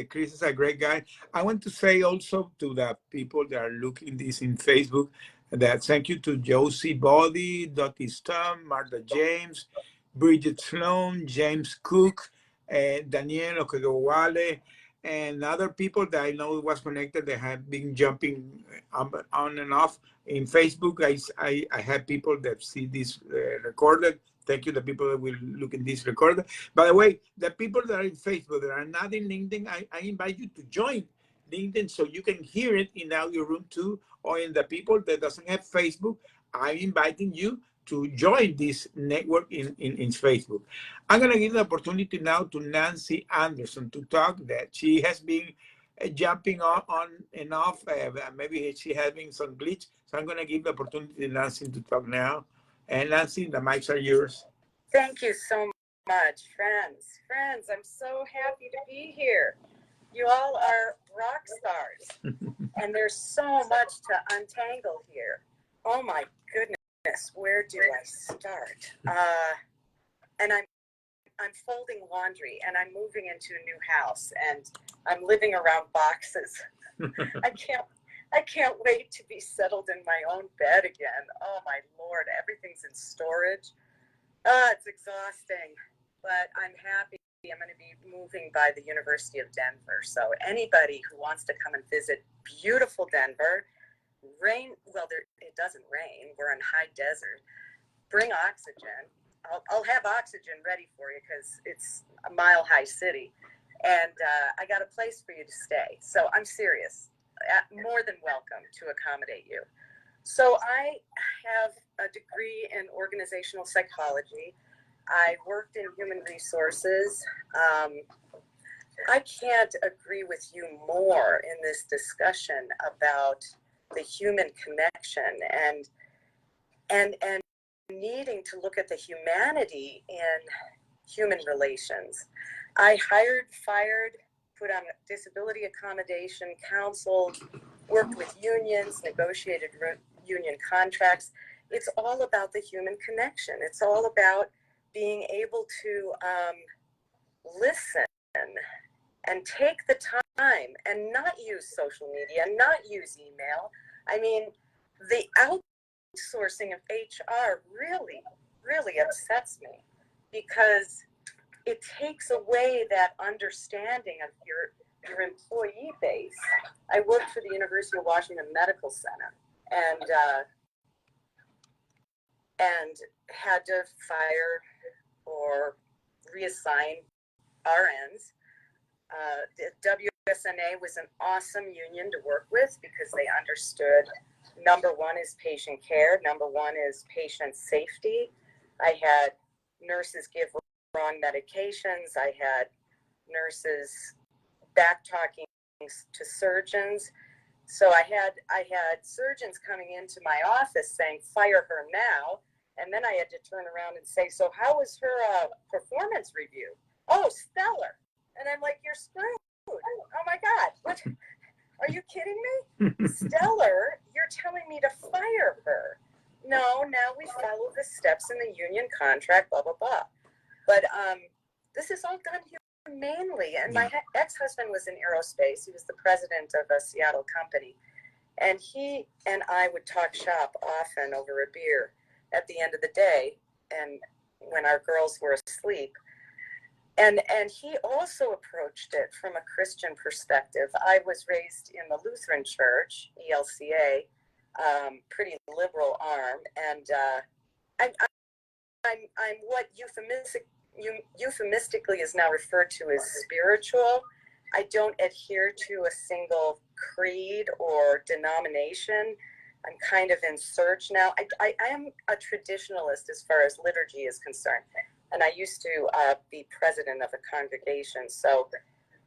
Chris is a great guy. I want to say also to the people that are looking this in Facebook that thank you to Josie Body, Dottie Stum, Martha James, Bridget Sloan, James Cook, Daniel Okedowale, and other people that I know was connected that have been jumping on and off in Facebook. I have people that see this recorded. Thank you, the people that will look in this recording. By the way, the people that are in Facebook that are not in LinkedIn, I invite you to join LinkedIn so you can hear it in audio room too, or in the people that doesn't have Facebook, I'm inviting you to join this network in Facebook. I'm going to give the opportunity now to Nancy Anderson to talk, that she has been jumping on and off. Maybe she having some glitch. So I'm going to give the opportunity to Nancy to talk now. And Nancy, the mics are yours. Thank you so much, friends. Friends, I'm so happy to be here. You all are rock stars, and there's so much to untangle here. Oh my goodness, where do I start? And I'm I'm folding laundry and I'm moving into a new house and I'm living around boxes. I can't wait to be settled in my own bed again. Oh my Lord, everything's in storage. It's exhausting, but I'm happy. I'm going to be moving by the University of Denver. So anybody who wants to come and visit beautiful Denver, it doesn't rain. We're in high desert. Bring oxygen. I'll have oxygen ready for you because it's a mile-high city. And I got a place for you to stay. So I'm serious. More than welcome to accommodate you. So I have a degree in organizational psychology. I worked in human resources. I can't agree with you more in this discussion about the human connection and needing to look at the humanity in human relations. I hired, fired, put on disability accommodation, counseled, worked with unions, negotiated union contracts. It's all about the human connection. It's all about being able to listen and take the time and not use social media, not use email. I mean, the outsourcing of HR really, really upsets me because it takes away that understanding of your employee base. I worked for the University of Washington Medical Center and had to fire or reassign RNs. The WSNA was an awesome union to work with because they understood number one is patient care, number one is patient safety. I had nurses give wrong medications. I had nurses back talking to surgeons. So I had surgeons coming into my office saying, "Fire her now." And then I had to turn around and say, "So how was her performance review?" "Oh, stellar." And I'm like, "You're screwed. Oh my God. What? Are you kidding me? Stellar? You're telling me to fire her." No, now we follow the steps in the union contract, blah, blah, blah. But this is all done humanely. And my ex-husband was in aerospace. He was the president of a Seattle company. And he and I would talk shop often over a beer at the end of the day and when our girls were asleep. And he also approached it from a Christian perspective. I was raised in the Lutheran Church, ELCA, pretty liberal arm, and I'm what euphemistically is now referred to as spiritual. I don't adhere to a single creed or denomination. I'm kind of in search now. I am a traditionalist as far as liturgy is concerned. And I used to be president of a congregation. So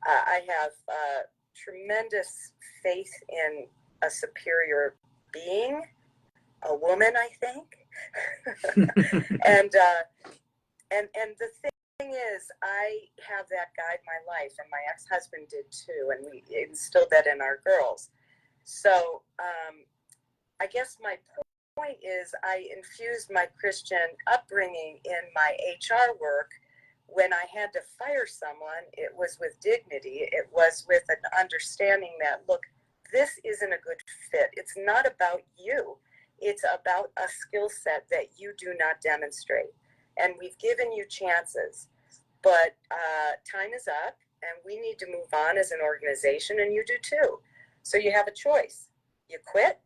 I have tremendous faith in a superior being, a woman, I think. and the thing is, I have that guide my life, and my ex-husband did too, and we instilled that in our girls. So I guess my point is I infused my Christian upbringing in my HR work. When I had to fire someone, it was with dignity. It was with an understanding that, look, this isn't a good fit. It's not about you. It's about a skill set that you do not demonstrate. And we've given you chances, but time is up and we need to move on as an organization, and you do too. So you have a choice. You quit.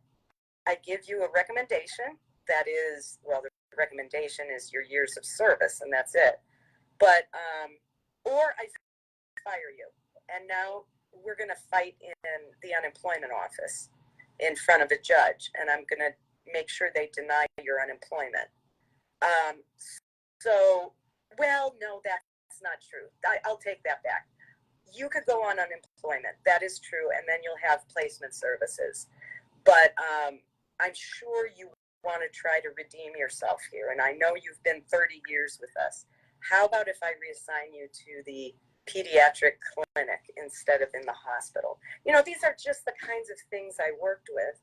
I give you a recommendation that is, well, the recommendation is your years of service, and that's it. But, or I fire you. And now we're going to fight in the unemployment office in front of a judge, and I'm going to make sure they deny your unemployment. So, well, no, that's not true. I'll take that back. You could go on unemployment. That is true, and then you'll have placement services. But I'm sure you want to try to redeem yourself here, and I know you've been 30 years with us. How about if I reassign you to the pediatric clinic instead of in the hospital? You know, these are just the kinds of things I worked with,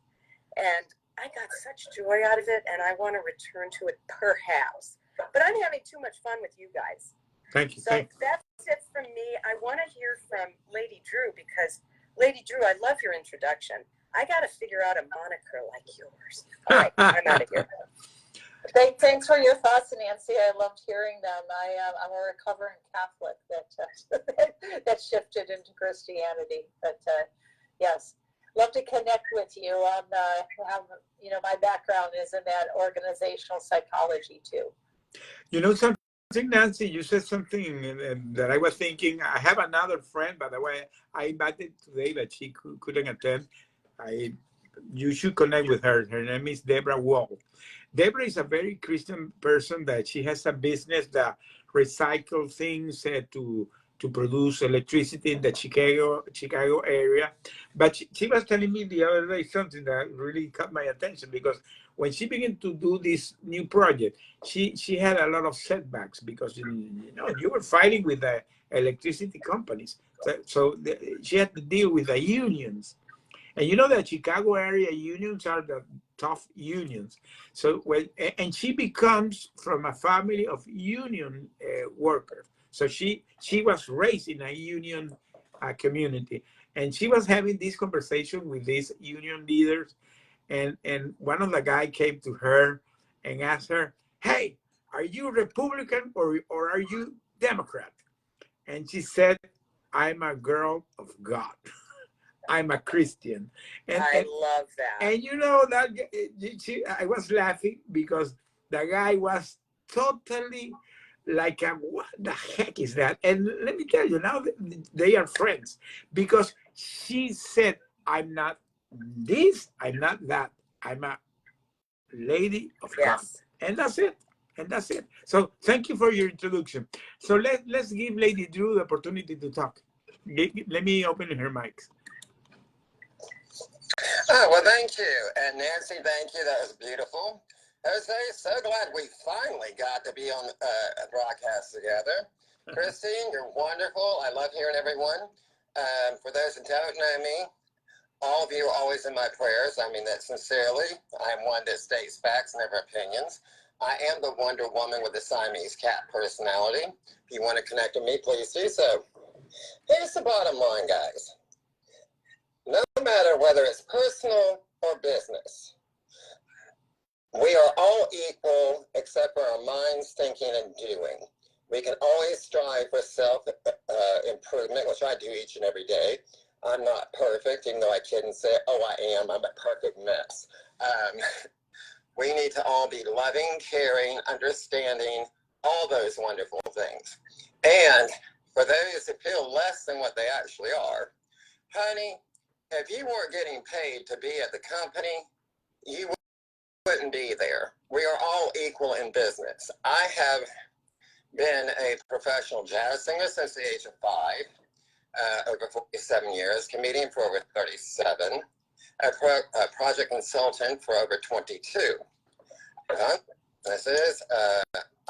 and I got such joy out of it, and I want to return to it perhaps. But I'm having too much fun with you guys. Thank you. So that's it from me. I want to hear from Lady Drew, because Lady Drew, I love your introduction. I got to figure out a moniker like yours. All right, I'm out of here. Thanks for your thoughts, Nancy. I loved hearing them. I'm a recovering Catholic that that shifted into Christianity. But yes, love to connect with you. On my background is in that organizational psychology too. You know something, Nancy? You said something that I was thinking. I have another friend, by the way. I invited today, but she couldn't attend. You should connect with her. Her name is Deborah Wall. Deborah is a very Christian person that she has a business that recycles things to produce electricity in the Chicago area. But she was telling me the other day something that really caught my attention, because when she began to do this new project, she had a lot of setbacks because you were fighting with the electricity companies. She had to deal with the unions. And you know that Chicago area unions are the tough unions. So and she becomes from a family of union workers. So she was raised in a union community, and she was having this conversation with these union leaders, and one of the guys came to her and asked her, "Hey, are you Republican or are you Democrat?" And she said, "I'm a girl of God. I'm a Christian." I love that. And you know that I was laughing because the guy was totally like, what the heck is that? And let me tell you, now they are friends, because she said, "I'm not this, I'm not that. I'm a lady of God." And that's it. And that's it. So thank you for your introduction. So let's give Lady Drew the opportunity to talk. Let me open her mic. Oh, well, thank you. And Nancy, thank you. That was beautiful. Jose, so glad we finally got to be on a broadcast together. Christine, you're wonderful. I love hearing everyone. For those who don't know me, all of you are always in my prayers. I mean that sincerely. I'm one that states facts, never opinions. I am the Wonder Woman with the Siamese cat personality. If you want to connect with me, please do so. Here's the bottom line, guys. No matter whether it's personal or business, we are all equal except for our minds, thinking, and doing. We can always strive for self-improvement, which I do each and every day. I'm not perfect, even though I kid and say, "Oh, I am. I'm a perfect mess." We need to all be loving, caring, understanding, all those wonderful things. And for those who feel less than what they actually are, honey, if you weren't getting paid to be at the company, you wouldn't be there. We are all equal in business. I have been a professional jazz singer since the age of 5, over 47 years, comedian for over 37, a project consultant for over 22. I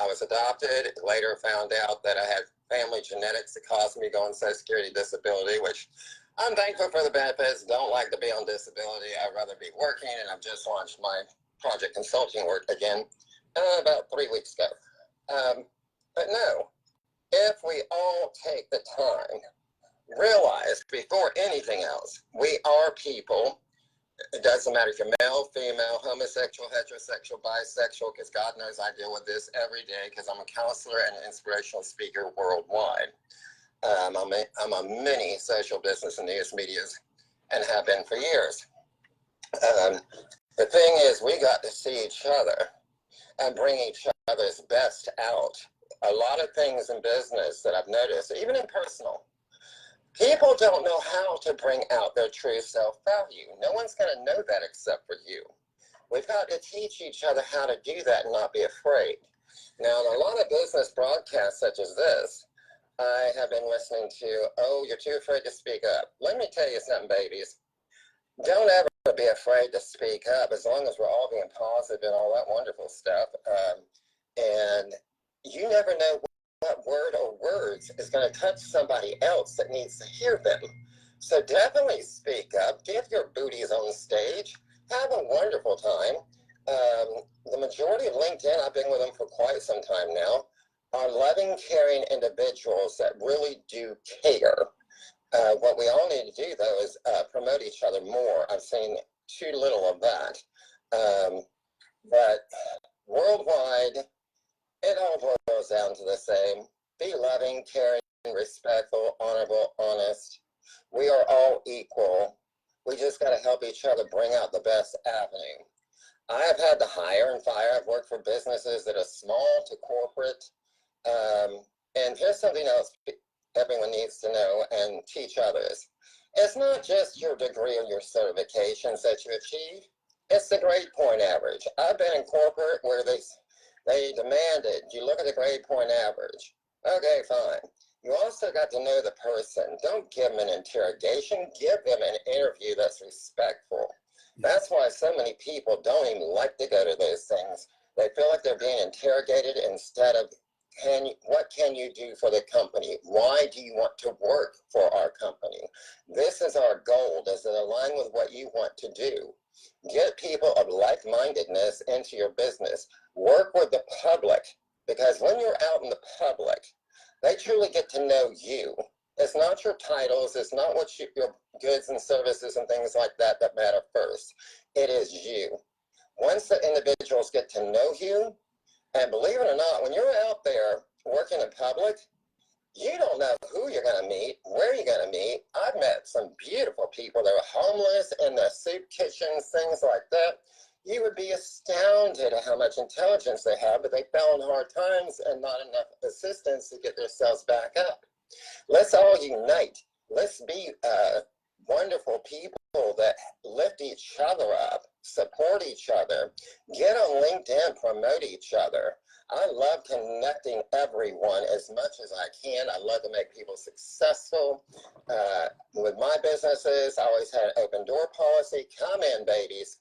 was adopted, later found out that I had family genetics that caused me to go on Social Security disability, which I'm thankful for the benefits. Don't like to be on disability. I'd rather be working, and I've just launched my project consulting work again about 3 weeks ago. But no, if we all take the time, realize before anything else, we are people. It doesn't matter if you're male, female, homosexual, heterosexual, bisexual, because God knows I deal with this every day because I'm a counselor and an inspirational speaker worldwide. I'm a mini social business and news medias and have been for years. The thing is, we got to see each other and bring each other's best out. A lot of things in business that I've noticed, even in personal, people don't know how to bring out their true self-value. No one's going to know that except for you. We've got to teach each other how to do that and not be afraid. Now, in a lot of business broadcasts such as this, I have been listening to, "Oh, you're too afraid to speak up." Let me tell you something, babies. Don't ever be afraid to speak up, as long as we're all being positive and all that wonderful stuff. And you never know what word or words is going to touch somebody else that needs to hear them. So definitely speak up. Get your booties on stage. Have a wonderful time. The majority of LinkedIn, I've been with them for quite some time now. are loving, caring individuals that really do care. What we all need to do, though, is promote each other more. I've seen too little of that. But worldwide, it all boils down to the same. Be loving, caring, respectful, honorable, honest. We are all equal. We just got to help each other bring out the best avenue. I have had to hire and fire. I've worked for businesses that are small to corporate. And here's something else everyone needs to know and teach others. It's not just your degree or your certifications that you achieve. It's the grade point average. I've been in corporate where they demanded you look at the grade point average. Okay, fine. You also got to know the person. Don't give them an interrogation. Give them an interview that's respectful. That's why so many people don't even like to go to those things. They feel like they're being interrogated instead of, what can you do for the company? Why do you want to work for our company? This is our goal. Does it align with what you want to do? Get people of like-mindedness into your business. Work with the public, because when you're out in the public, they truly get to know you. It's not your titles. It's not what your goods and services and things like that that matter first. It is you. Once the individuals get to know you, and believe it or not, when you're out there working in public, you don't know who you're going to meet, where you're going to meet. I've met some beautiful people that are homeless in the soup kitchens, things like that. You would be astounded at how much intelligence they have, but they fell in hard times and not enough assistance to get themselves back up. Let's all unite. Let's be wonderful people that lift each other up, support each other, get on LinkedIn, promote each other. I love connecting everyone as much as I can. I love to make people successful. With my businesses, I always had an open door policy. Come in, babies.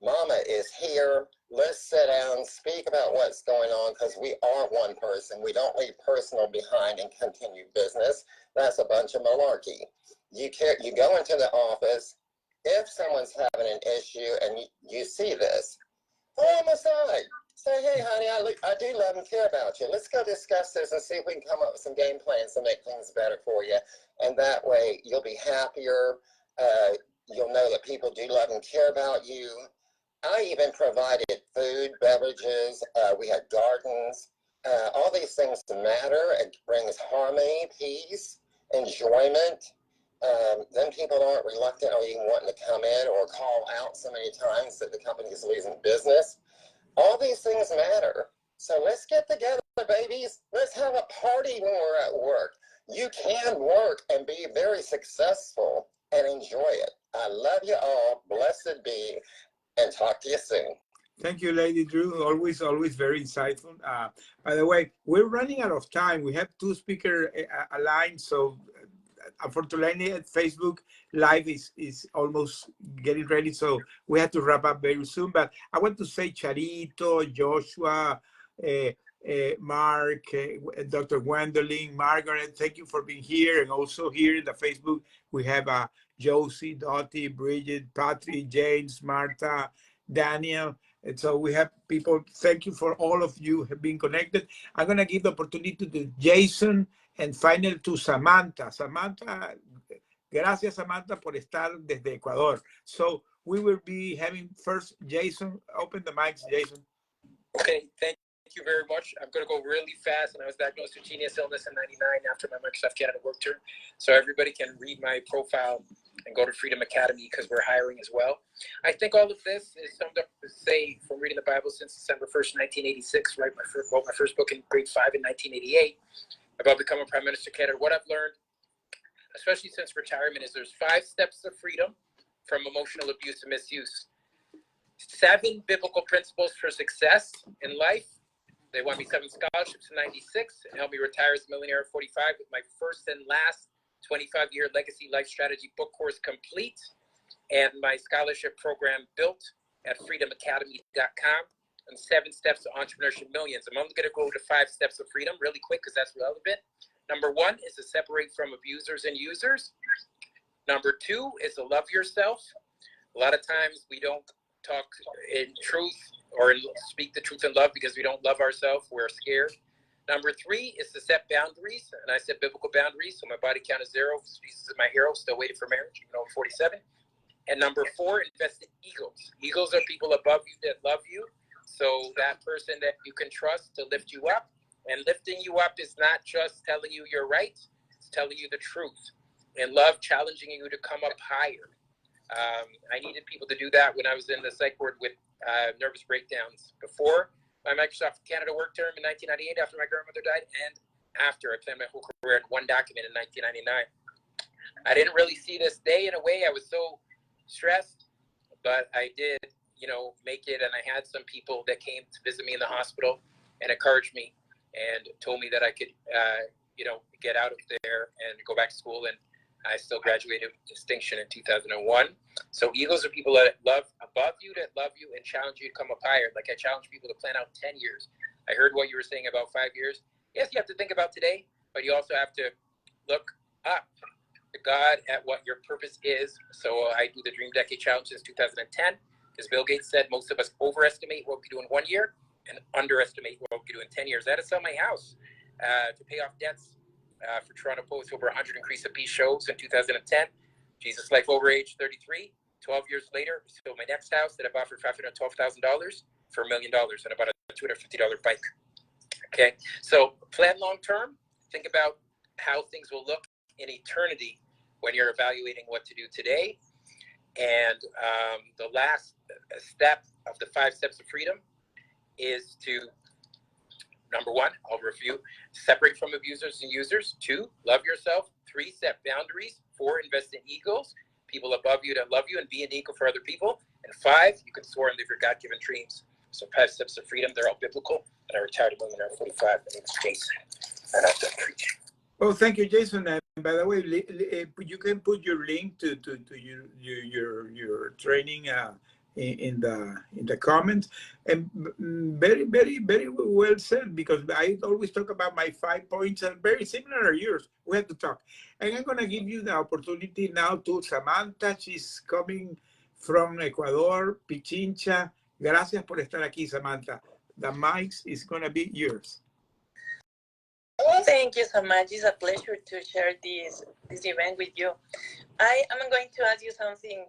Mama is here. Let's sit down, speak about what's going on, because we are one person. We don't leave personal behind and continue business. That's a bunch of malarkey. You go into the office. If someone's having an issue and you see this, pull them aside. Say, hey, honey, I do love and care about you. Let's go discuss this and see if we can come up with some game plans to make things better for you. And that way, you'll be happier. You'll know that people do love and care about you. I even provided food, beverages. We had gardens. All these things matter. It brings harmony, peace, enjoyment. Then people aren't reluctant or even wanting to come in or call out so many times that the company is losing business. All these things matter. So let's get together, babies. Let's have a party when we're at work. You can work and be very successful and enjoy it. I love you all. Blessed be. And talk to you soon. Thank you, Lady Drew. Always very insightful. By the way, we're running out of time. We have two speakers aligned, so unfortunately, Facebook Live is almost getting ready, so we have to wrap up very soon. But I want to say Charito, Joshua, Mark, Dr. Gwendolyn, Margaret, thank you for being here. And also here in the Facebook, we have Josie, Dottie, Bridget, Patrick, James, Martha, Daniel. And so we have people. Thank you for all of you have been connected. I'm going to give the opportunity to Jason and final to Samantha. Samantha, gracias Samantha por estar desde Ecuador. So we will be having first Jason. Open the mics, Jason. Okay, thank you very much. I'm going to go really fast. And I was diagnosed with genius illness in '99 after my Microsoft Canada work term. So everybody can read my profile and go to Freedom Academy because we're hiring as well. I think all of this is summed up to say from reading the Bible since December 1st, 1986, wrote my first book in grade 5 in 1988 about becoming Prime Minister of Canada. What I've learned, especially since retirement, is there's 5 steps of freedom from emotional abuse and misuse. 7 biblical principles for success in life. They won me 7 scholarships in '96 and helped me retire as a millionaire at 45 with my first and last 25-year legacy life strategy book course complete and my scholarship program built at freedomacademy.com and 7 steps to entrepreneurship millions. I'm only going to go to 5 steps of freedom really quick because that's relevant. Number 1 is to separate from abusers and users. Number 2 is to love yourself. A lot of times we don't talk in truth or speak the truth in love because we don't love ourselves. We're scared. Number 3 is to set boundaries, and I set biblical boundaries, so my body count is 0. Jesus is my hero, still waiting for marriage, even though I'm 47. And number 4, invest in eagles. Eagles are people above you that love you, so that person that you can trust to lift you up. And lifting you up is not just telling you you're right, it's telling you the truth. And love challenging you to come up higher. I needed people to do that when I was in the psych ward with nervous breakdowns before my Microsoft Canada work term in 1998 after my grandmother died, and after. I planned my whole career in one document in 1999. I didn't really see this day in a way. I was so stressed, but I did, make it. And I had some people that came to visit me in the hospital and encouraged me and told me that I could, get out of there and go back to school. And I still graduated with distinction in 2001. So eagles are people that love above you, that love you and challenge you to come up higher. Like I challenge people to plan out 10 years. I heard what you were saying about 5 years. Yes, you have to think about today, but you also have to look up to God at what your purpose is. So I do the Dream Decade Challenge since 2010. As Bill Gates said, most of us overestimate what we do in 1 year and underestimate what we do in 10 years. I had to sell my house to pay off debts for Toronto Post, over 100 Increase of Peace shows in 2010. Jesus Life over age 33. 12 years later, sold my next house that I've offered $512,000 for $1 million and about a $250 bike. Okay, so plan long term. Think about how things will look in eternity when you're evaluating what to do today. And the last step of the 5 steps of freedom is to, number 1, I'll review, separate from abusers and users. 2, love yourself. 3, set boundaries. 4, invest in eagles, people above you that love you, and be an eagle for other people. And 5, you can soar and live your God-given dreams. So 5 steps of freedom, they're all biblical. And I retired a millionaire at 45. My name is Jason, and I'm done preaching. Oh, thank you, Jason. And by the way, you can put your link to your training in the comments. And very, very, very well said, because I always talk about my 5 points and very similar to yours. We have to talk. And I'm going to give you the opportunity now to Samantha. She's coming from Ecuador, Pichincha. Gracias por estar aquí, Samantha. The mic is going to be yours. Thank you so much. It's a pleasure to share this event with you. I am going to ask you something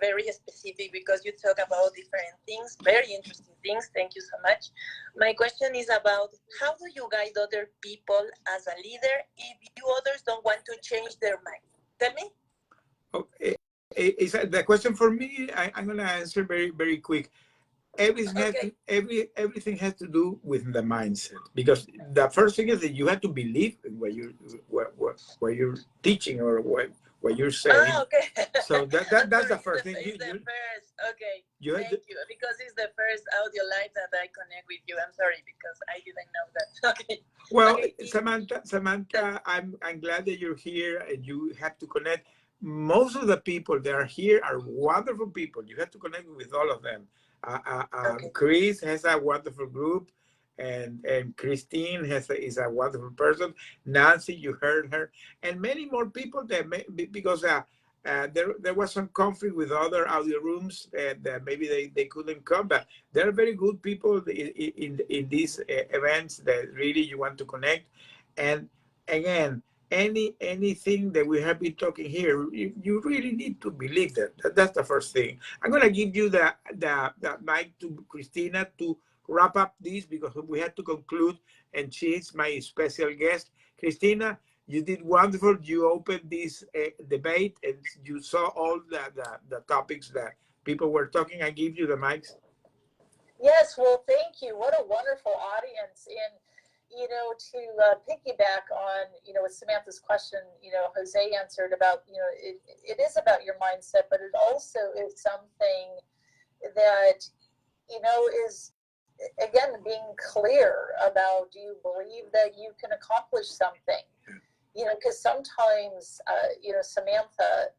very specific, because you talk about different things, very interesting things. Thank you so much. My question is about, how do you guide other people as a leader if you others don't want to change their mind? Tell me. Okay. Is that the question for me? I'm going to answer very, very quick. Everything has to do with the mindset, because the first thing is that you have to believe in what you're teaching or what you're saying. Okay. So that's the first thing. Okay. Thank you, because it's the first audio live that I connect with you. I'm sorry, because I didn't know that. Okay. Well, okay. Samantha, I'm glad that you're here and you have to connect. Most of the people that are here are wonderful people. You have to connect with all of them. Okay. Chris has a wonderful group, and Christine is a wonderful person. Nancy, you heard her, and many more people that because there was some conflict with other audio rooms that maybe they couldn't come, but there are very good people in these events that really you want to connect. And again, anything that we have been talking here, you really need to believe that. That's the first thing. I'm going to give you the mic to Christina to wrap up this, because we had to conclude, and she's my special guest. Christina, you did wonderful. You opened this debate, and you saw all the topics that people were talking. I give you the mics. Yes, well, thank you. What a wonderful audience. And to piggyback on, with Samantha's question, Jose answered about, it is about your mindset, but it also is something that, is, again, being clear about, do you believe that you can accomplish something? Because sometimes, Samantha,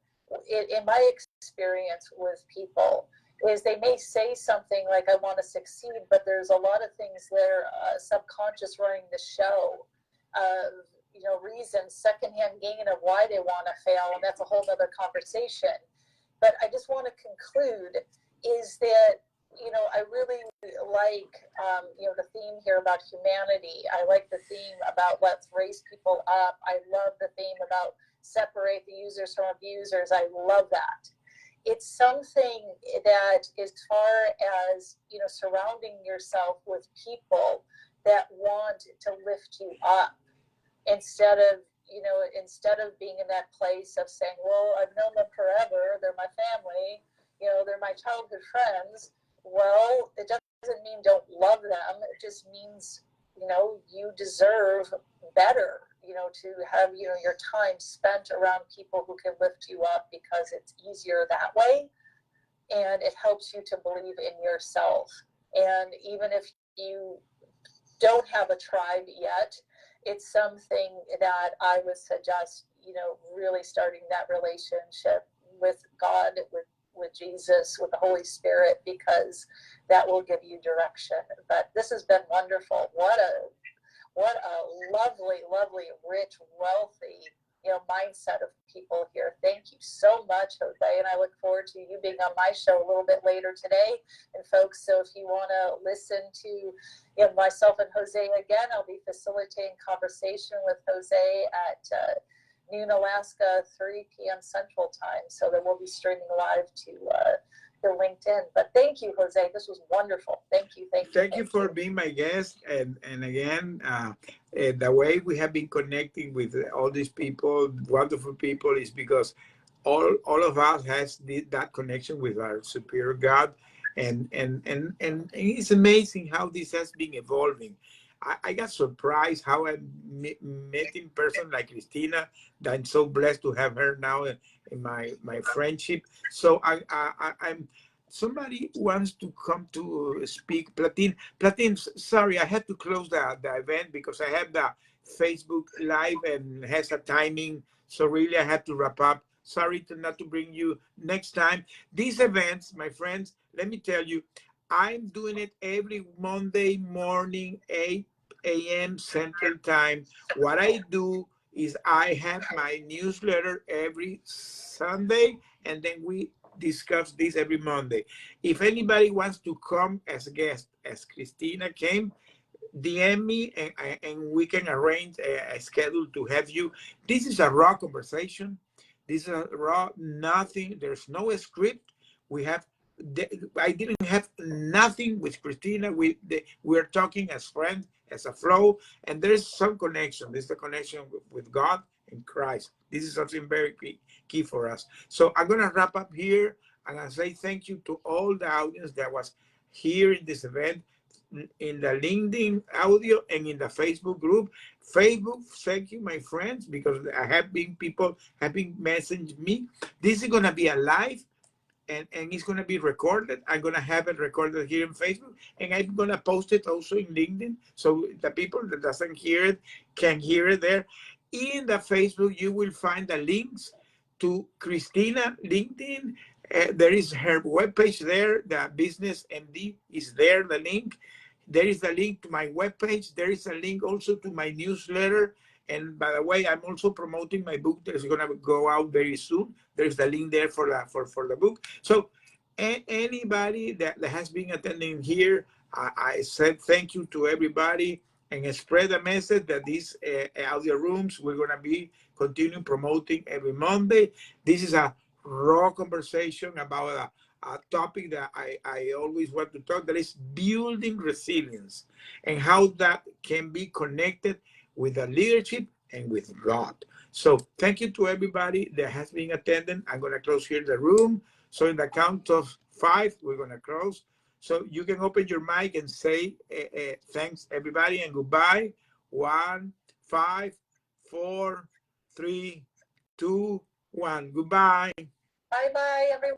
in my experience with people, is they may say something like, I want to succeed, but there's a lot of things that are subconscious running the show of, reasons, secondhand gain of why they want to fail, and that's a whole other conversation. But I just want to conclude is that, I really like, the theme here about humanity. I like the theme about let's raise people up. I love the theme about separate the users from abusers. I love that. It's something that, as far as, surrounding yourself with people that want to lift you up, instead of being in that place of saying, well, I've known them forever, they're my family, they're my childhood friends. Well, it doesn't mean don't love them. It just means, you deserve better, to have, your time spent around people who can lift you up, because it's easier that way. And it helps you to believe in yourself. And even if you don't have a tribe yet, it's something that I would suggest, really starting that relationship with God, with Jesus, with the Holy Spirit, because that will give you direction. But this has been wonderful. What a lovely, lovely, rich, wealthy, mindset of people here. Thank you so much, Jose, and I look forward to you being on my show a little bit later today. And folks, so if you want to listen to myself and Jose again, I'll be facilitating conversation with Jose at noon Alaska, 3 p.m. Central Time. So that we'll be streaming live to LinkedIn. But thank you, Jose. This was wonderful. Thank you. Thank you for being my guest. And again, the way we have been connecting with all these people, wonderful people, is because all of us has that connection with our superior God. And it's amazing how this has been evolving. I got surprised how I met in person, like Christina, that I'm so blessed to have her now in my friendship. So I'm somebody wants to come to speak. Platin, sorry, I had to close the event because I have the Facebook live and has a timing. So really I had to wrap up. Sorry not to bring you next time. These events, my friends, let me tell you, I'm doing it every Monday morning, 8 a.m. Central Time. What I do is I have my newsletter every Sunday, and then we discuss this every Monday. If anybody wants to come as a guest, as Christina came, DM me and we can arrange a schedule to have you. This is a raw conversation. This is a raw, nothing, there's no script. I didn't have nothing with Christina. We're talking as friends, as a flow, and there's some connection. There's the connection with God and Christ. This is something very key for us. So I'm going to wrap up here, and I say thank you to all the audience that was here in this event, in the LinkedIn audio and in the Facebook group. Facebook, thank you, my friends, because people have been messaging me. This is going to be a live, and it's going to be recorded. I'm going to have it recorded here in Facebook, and I'm going to post it also in LinkedIn, so the people that doesn't hear it can hear it there. In the Facebook, you will find the links to Christina LinkedIn. There is her webpage there. The Business MD is there, the link. There is a link to my webpage. There is a link also to my newsletter. And by the way, I'm also promoting my book that is going to go out very soon. There's the link there for the book. So anybody that has been attending here, I said thank you to everybody, and spread the message that these audio rooms, we're going to be continuing promoting every Monday. This is a raw conversation about a topic that I always want to talk, that is building resilience and how that can be connected with the leadership and with God. So thank you to everybody that has been attending. I'm going to close here the room. So in the count of 5, we're going to close. So you can open your mic and say thanks, everybody, and goodbye. 1, 5, 4, 3, 2, 1. Goodbye. Bye-bye, everyone.